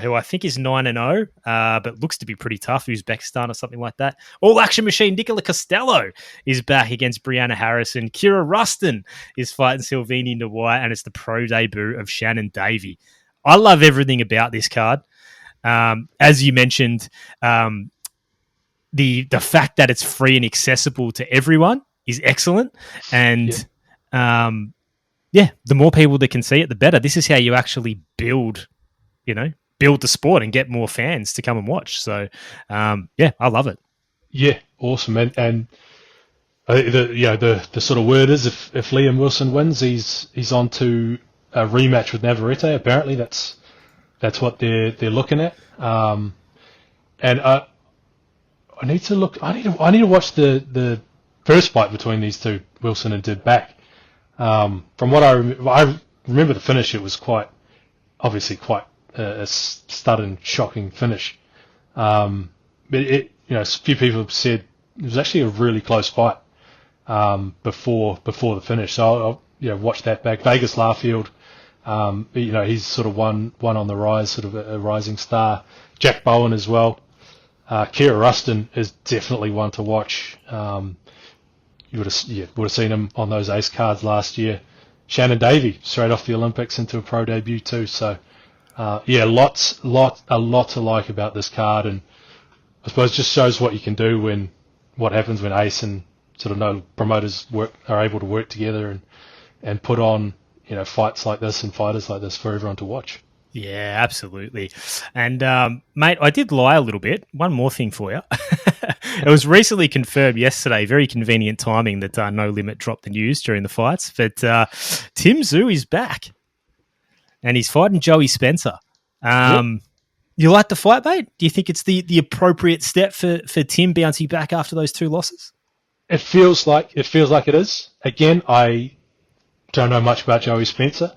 who I think is 9-0, but looks to be pretty tough, Uzbekistan or something like that. All Action Machine Nicola Costello is back against Brianna Harrison. Kira Rustin is fighting Silvini Nawai, and it's the pro debut of Shannon Davey. I love everything about this card. As you mentioned, the fact that it's free and accessible to everyone is excellent. And the more people that can see it, the better. This is how you actually build the sport and get more fans to come and watch. So, I love it. Yeah, awesome. And the sort of word is if Liam Wilson wins, he's on to a rematch with Navarrete. Apparently, that's what they're looking at. And I need to look. I need to watch the first fight between these two, Wilson and Dib back. From what I remember the finish, it was quite a sudden, shocking finish. A few people have said it was actually a really close fight before the finish. So I'll watch that back. Vegas Larfield, he's sort of one on the rise, sort of a rising star. Jack Bowen as well. Kira Rustin is definitely one to watch. You would have seen him on those ace cards last year. Shannon Davey, straight off the Olympics into a pro debut too. So, a lot to like about this card, and I suppose just shows what you can do what happens when ace and sort of no promoters are able to work together and put on fights like this and fighters like this for everyone to watch. Yeah, absolutely. And, mate, I did lie a little bit. One more thing for you. It was recently confirmed yesterday, very convenient timing, that No Limit dropped the news during the fights. But Tim Tszyu is back, and he's fighting Joey Spencer. You like the fight, mate? Do you think it's the appropriate step for Tim bouncing back after those 2 losses? It feels like it is. Again, I don't know much about Joey Spencer.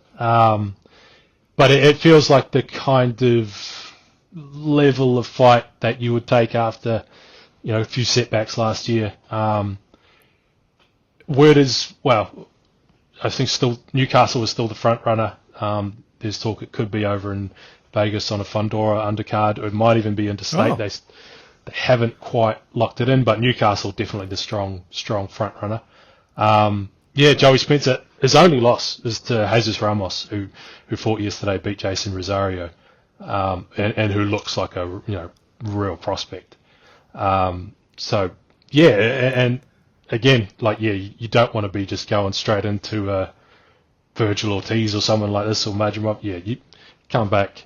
But it feels like the kind of level of fight that you would take after, a few setbacks last year. Word is, I think still Newcastle is still the front runner. There's talk it could be over in Vegas on a Fundora undercard. It might even be interstate. Oh. They haven't quite locked it in, but Newcastle definitely the strong front runner. Joey Spencer, his only loss is to Jesus Ramos, who fought yesterday, beat Jason Rosario, and who looks like a real prospect. And again, you don't want to be just going straight into Virgil Ortiz or someone like this or Majumov. Yeah, you come back,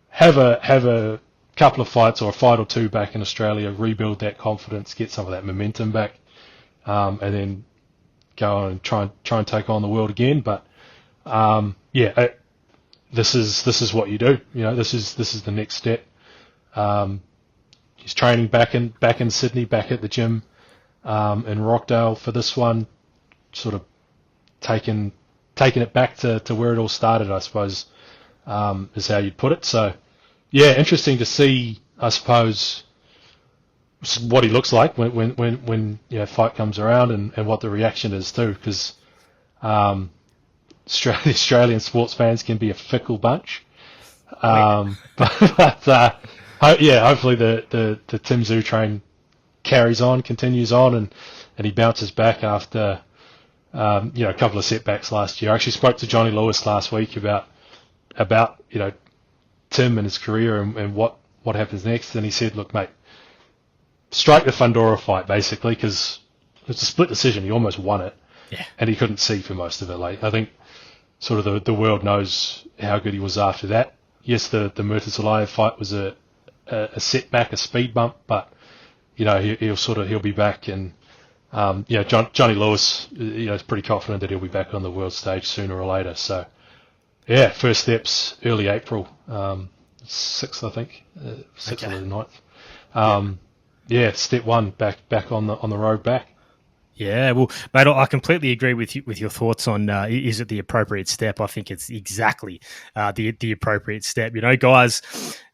have a couple of fights or a fight or 2 back in Australia, rebuild that confidence, get some of that momentum back, and then go on and try and take on the world again. But this is what you do. This is the next step. He's training back in Sydney, back at the gym in Rockdale for this one, sort of taking it back to where it all started, I suppose, is how you'd put it. So interesting to see, I suppose, what he looks like when fight comes around and what the reaction is too, because Australian sports fans can be a fickle bunch. Hopefully the Tim Tszyu train continues on, and he bounces back after a couple of setbacks last year. I actually spoke to Johnny Lewis last week about Tim and his career and what happens next, and he said, look, mate, strike the Fundora fight, basically, because it's a split decision. He almost won it, and he couldn't see for most of it. I think sort of the world knows how good he was after that. Yes, the Murtazalayev fight was a setback, a speed bump, but he'll be back, and Johnny Lewis is pretty confident that he'll be back on the world stage sooner or later. So first steps early April, 6th I think, 6th or the 9th. Step 1 back on the road back. Yeah, well, mate, I completely agree with your thoughts on is it the appropriate step. I think it's exactly the appropriate step. Guys,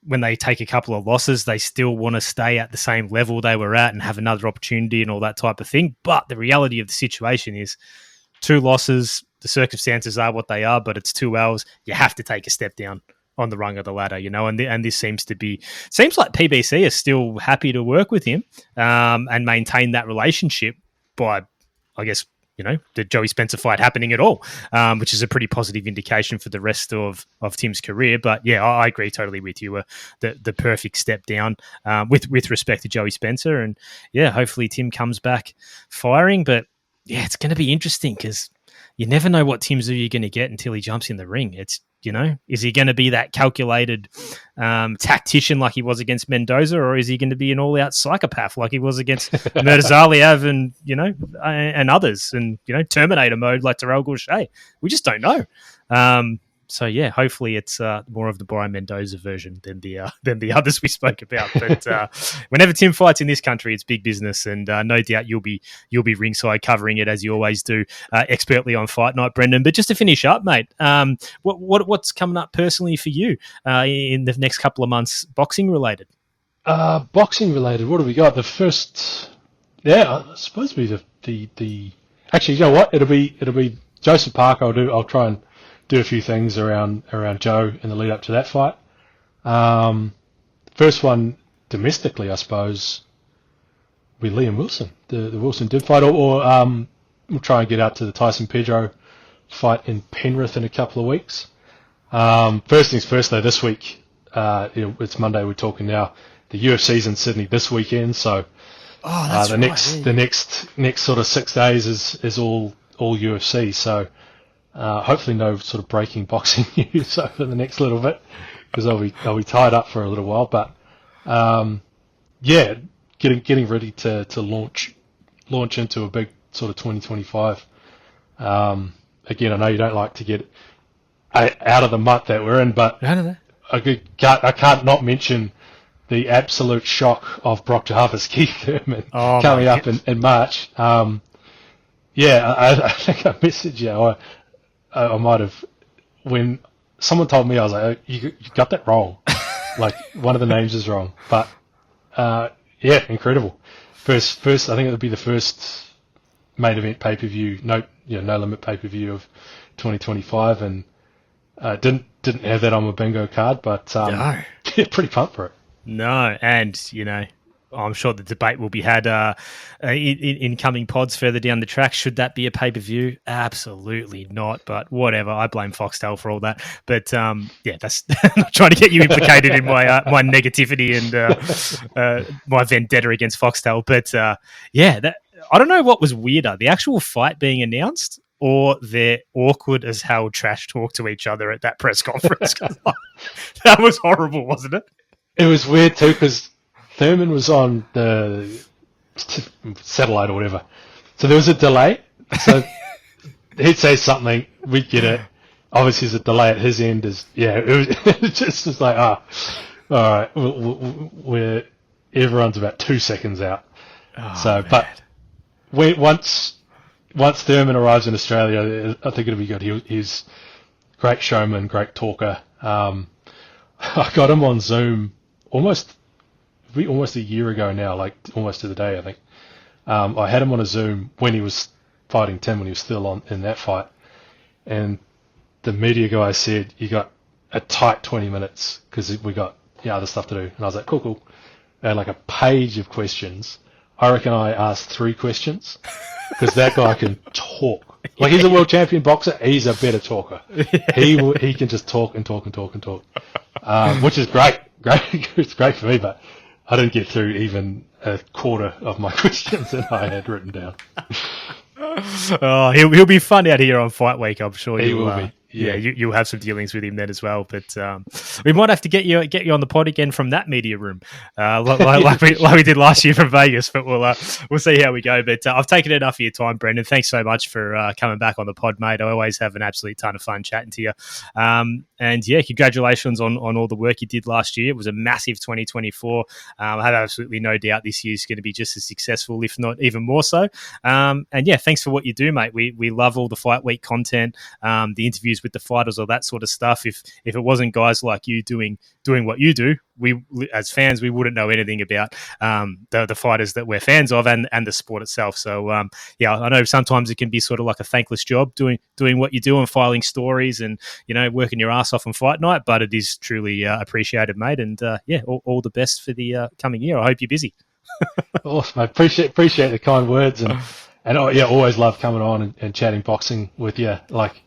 when they take a couple of losses, they still want to stay at the same level they were at and have another opportunity and all that type of thing. But the reality of the situation is 2 losses, the circumstances are what they are, but it's 2 hours. You have to take a step down on the rung of the ladder, and this seems like PBC are still happy to work with him and maintain that relationship by, I guess, the Joey Spencer fight happening at all, which is a pretty positive indication for the rest of Tim's career. But I agree totally with you. The perfect step down with respect to Joey Spencer, and hopefully Tim comes back firing. But it's going to be interesting because you never know what Tim Tszyu you're going to get until he jumps in the ring. It's is he going to be that calculated tactician like he was against Mendoza, or is he going to be an all-out psychopath like he was against Murtazalayev and others, and Terminator mode like Terrell Gaucher? We just don't know. So yeah, hopefully it's more of the Brian Mendoza version than the others we spoke about. But whenever Tim fights in this country, it's big business, and no doubt you'll be ringside covering it as you always do, expertly on Fight Night, Brendan. But just to finish up, mate, what's coming up personally for you in the next couple of months, boxing related? Boxing related. What have we got? The first, I suppose it'll be the. Actually, you know what? It'll be Joseph Park. I'll try and do a few things around Joe in the lead up to that fight. First one domestically, I suppose, with Liam Wilson. The Wilson did fight, or we'll try and get out to the Tyson Pedro fight in Penrith in a couple of weeks. First things first, though. This week, it's Monday. We're talking now. The UFC's in Sydney this weekend, so the next sort of 6 days is all UFC. So. Hopefully no sort of breaking boxing news over the next little bit, because I'll be tied up for a little while. But getting ready to launch into a big sort of 2025. Again, I know you don't like to get out of the muck that we're in, but I can't not mention the absolute shock of Brock Jarvis, Keith Thurman coming up in March. I think I messaged you. I might have, when someone told me, I was like, oh, you got that wrong. Like, one of the names is wrong. But, incredible. First, I think it would be the first main event pay-per-view, no limit pay-per-view of 2025, and didn't have that on my bingo card, but pretty pumped for it. No, and, I'm sure the debate will be had in coming pods further down the track. Should that be a pay-per-view? Absolutely not, but whatever. I blame Foxtel for all that. But, that's I'm not trying to get you implicated in my negativity and my vendetta against Foxtel. But, I don't know what was weirder, the actual fight being announced or their awkward as hell trash talk to each other at that press conference. That was horrible, wasn't it? It was weird too, because Thurman was on the satellite or whatever. So there was a delay. So he'd say something, we'd get it. Obviously, there's a delay at his end. It was just like, all right, we're everyone's about 2 seconds out. But once Thurman arrives in Australia, I think it'll be good. He's a great showman, great talker. I got him on Zoom almost a year ago now, like almost to the day, I think. I had him on a Zoom when he was fighting Tim, when he was still in that fight. And the media guy said, you got a tight 20 minutes because we got other stuff to do. And I was like, cool. They had like a page of questions. I reckon I asked 3 questions because that guy can talk. Like, he's a world champion boxer. He's a better talker. He can just talk and talk and talk and talk, which is great. It's great for me, but I didn't get through even a quarter of my questions that I had written down. Oh, he'll be fun out here on Fight Week, I'm sure. He will be. Yeah, you'll have some dealings with him then as well. But we might have to get you on the pod again from that media room, like we did last year from Vegas. But we'll see how we go. But I've taken enough of your time, Brendan. Thanks so much for coming back on the pod, mate. I always have an absolute ton of fun chatting to you. And congratulations on all the work you did last year. It was a massive 2024. I have absolutely no doubt this year's going to be just as successful, if not even more so. Thanks for what you do, mate. We love all the Fight Week content, the interviews with the fighters, all that sort of stuff. If it wasn't guys like you doing what you do, we as fans, we wouldn't know anything about the fighters that we're fans of and the sport itself. So I know sometimes it can be sort of like a thankless job doing what you do and filing stories and working your ass off on fight night, but it is truly appreciated, mate. And all the best for the coming year. I hope you're busy. Awesome. I appreciate the kind words and always love coming on and chatting boxing with you. Like,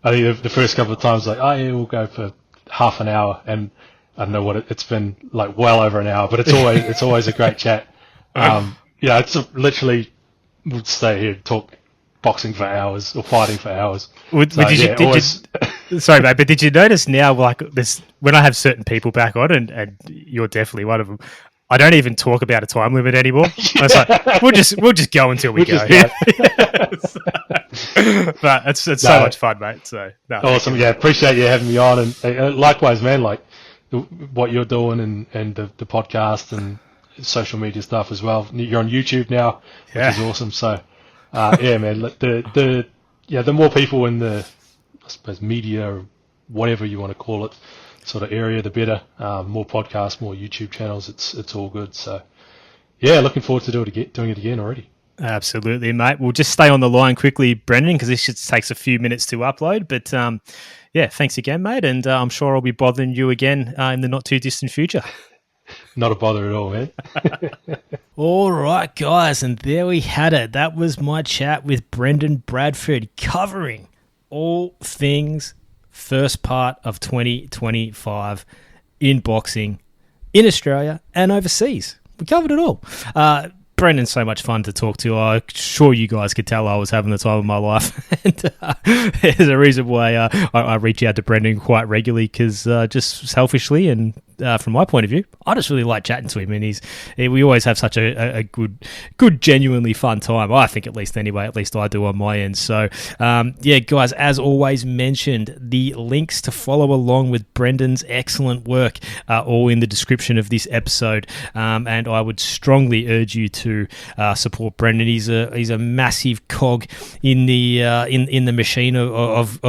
I think the first couple of times, like, we'll go for half an hour, and I don't know what it's been like, well over an hour, but it's always a great chat. It's literally, we'll stay here and talk boxing for hours or fighting for hours. Sorry, mate, but did you notice now, like this, when I have certain people back on, and you're definitely one of them, I don't even talk about a time limit anymore. I was like, we'll just go until we go. But it's so much fun, mate. So awesome. Yeah, appreciate you having me on, and likewise, man. Like what you're doing and the podcast and social media stuff as well. You're on YouTube now, which is awesome. So yeah, man. The more people in the, I suppose, media or whatever you want to call it, sort of area, the better. More podcasts, more YouTube channels. It's all good. So yeah, looking forward to doing it again already. Absolutely, mate. We'll just stay on the line quickly, Brendan, because this just takes a few minutes to upload. But yeah, thanks again, mate. And I'm sure I'll be bothering you again in the not too distant future. Not a bother at all, man. All right, guys, and there we had it. That was my chat with Brendan Bradford, covering all things first part of 2025 in boxing in Australia and overseas. We covered it all. Brendan's so much fun to talk to. I'm sure you guys could tell I was having the time of my life. And there's a reason why I reach out to Brendan quite regularly, because just selfishly and from my point of view, I just really like chatting to him, and we always have such a good, genuinely fun time. I think, at least anyway, at least I do on my end. So, yeah, guys, as always mentioned, the links to follow along with Brendan's excellent work are all in the description of this episode, and I would strongly urge you to support Brendan. He's a massive cog in the machine of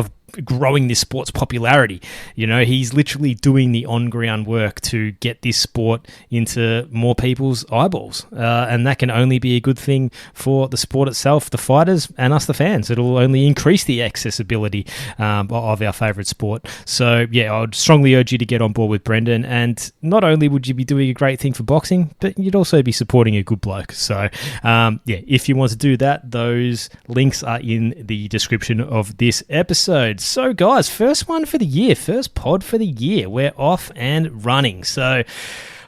growing this sport's popularity. You know, he's literally doing the on-ground work to get this sport into more people's eyeballs, and that can only be a good thing for the sport itself, the fighters, and us, the fans. It'll only increase the accessibility of our favourite sport. So yeah, I would strongly urge you to get on board with Brendan, and not only would you be doing a great thing for boxing, but you'd also be supporting a good bloke. So yeah, if you want to do that, those links are in the description of this episode. So guys, first pod for the year. We're off and running. So I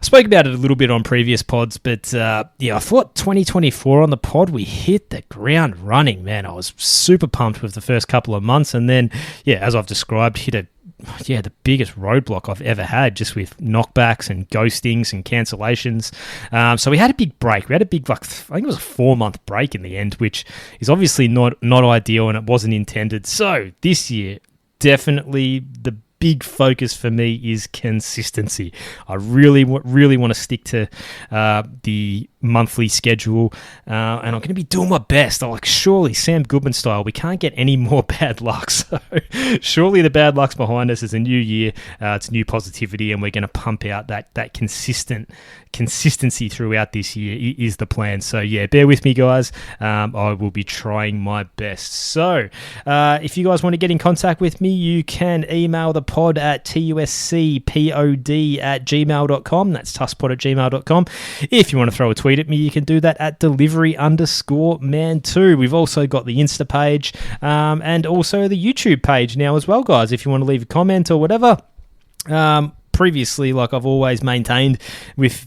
spoke about it a little bit on previous pods, but yeah, I thought 2024 on the pod, we hit the ground running, man. I was super pumped with the first couple of months, and then, yeah, as I've described, hit the biggest roadblock I've ever had, just with knockbacks and ghostings and cancellations. So we had a big break. We had a big, I think it was a 4-month break in the end, which is obviously not ideal, and it wasn't intended. So this year, definitely the big focus for me is consistency. I really want to stick to the monthly schedule, and I'm going to be doing my best. Surely Sam Goodman style, we can't get any more bad luck. So surely the bad luck's behind us. It's a new year, it's new positivity, and we're going to pump out that consistency throughout this year is the plan. So yeah, bear with me, guys. I will be trying my best. So if you guys want to get in contact with me, you can email the pod at tuscpod@gmail.com. That's tuspod@gmail.com. If you want to throw a tweet at me, you can do that at delivery_man2. We've also got the Insta page and also the YouTube page now as well, guys, if you want to leave a comment or whatever. Previously, like I've always maintained with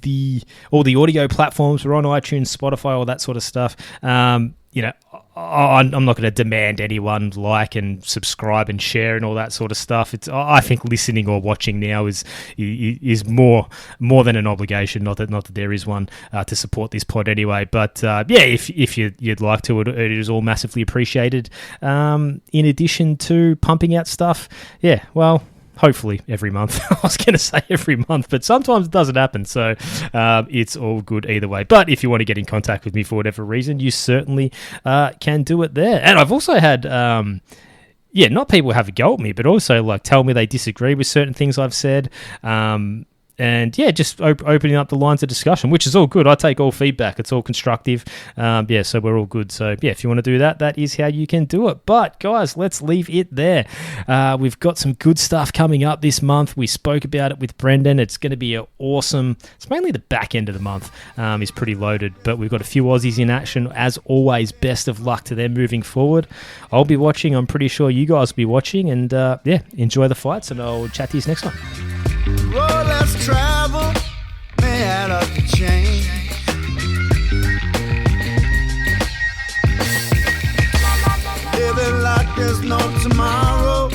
all the audio platforms, we're on iTunes, Spotify, all that sort of stuff. You know, I'm not going to demand anyone like and subscribe and share and all that sort of stuff. I think listening or watching now is more than an obligation. Not that there is one to support this pod anyway. But yeah, if you'd like to, it is all massively appreciated. In addition to pumping out stuff, yeah, well, hopefully every month. I was going to say every month, but sometimes it doesn't happen. So it's all good either way. But if you want to get in contact with me for whatever reason, you certainly can do it there. And I've also had, not people have a go at me, but also like tell me they disagree with certain things I've said. And yeah, just opening up the lines of discussion, which is all good. I take all feedback. It's all constructive. Yeah, so we're all good. So yeah, if you want to do that, that is how you can do it. But guys, let's leave it there. We've got some good stuff coming up this month. We spoke about it with Brendan. It's going to be awesome. It's mainly the back end of the month is pretty loaded, but we've got a few Aussies in action. As always, best of luck to them moving forward. I'll be watching. I'm pretty sure you guys will be watching. And yeah, enjoy the fights, and I'll chat to you next time. Well, let's travel, may add up the change. Living like there's no tomorrow,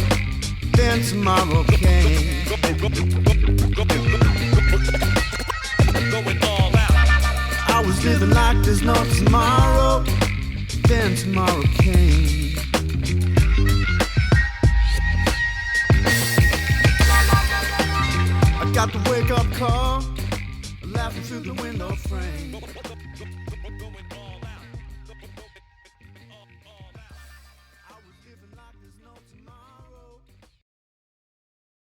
then tomorrow came. Going all like there's no tomorrow. Then tomorrow came. I got the wake-up call, laughing through the window frame.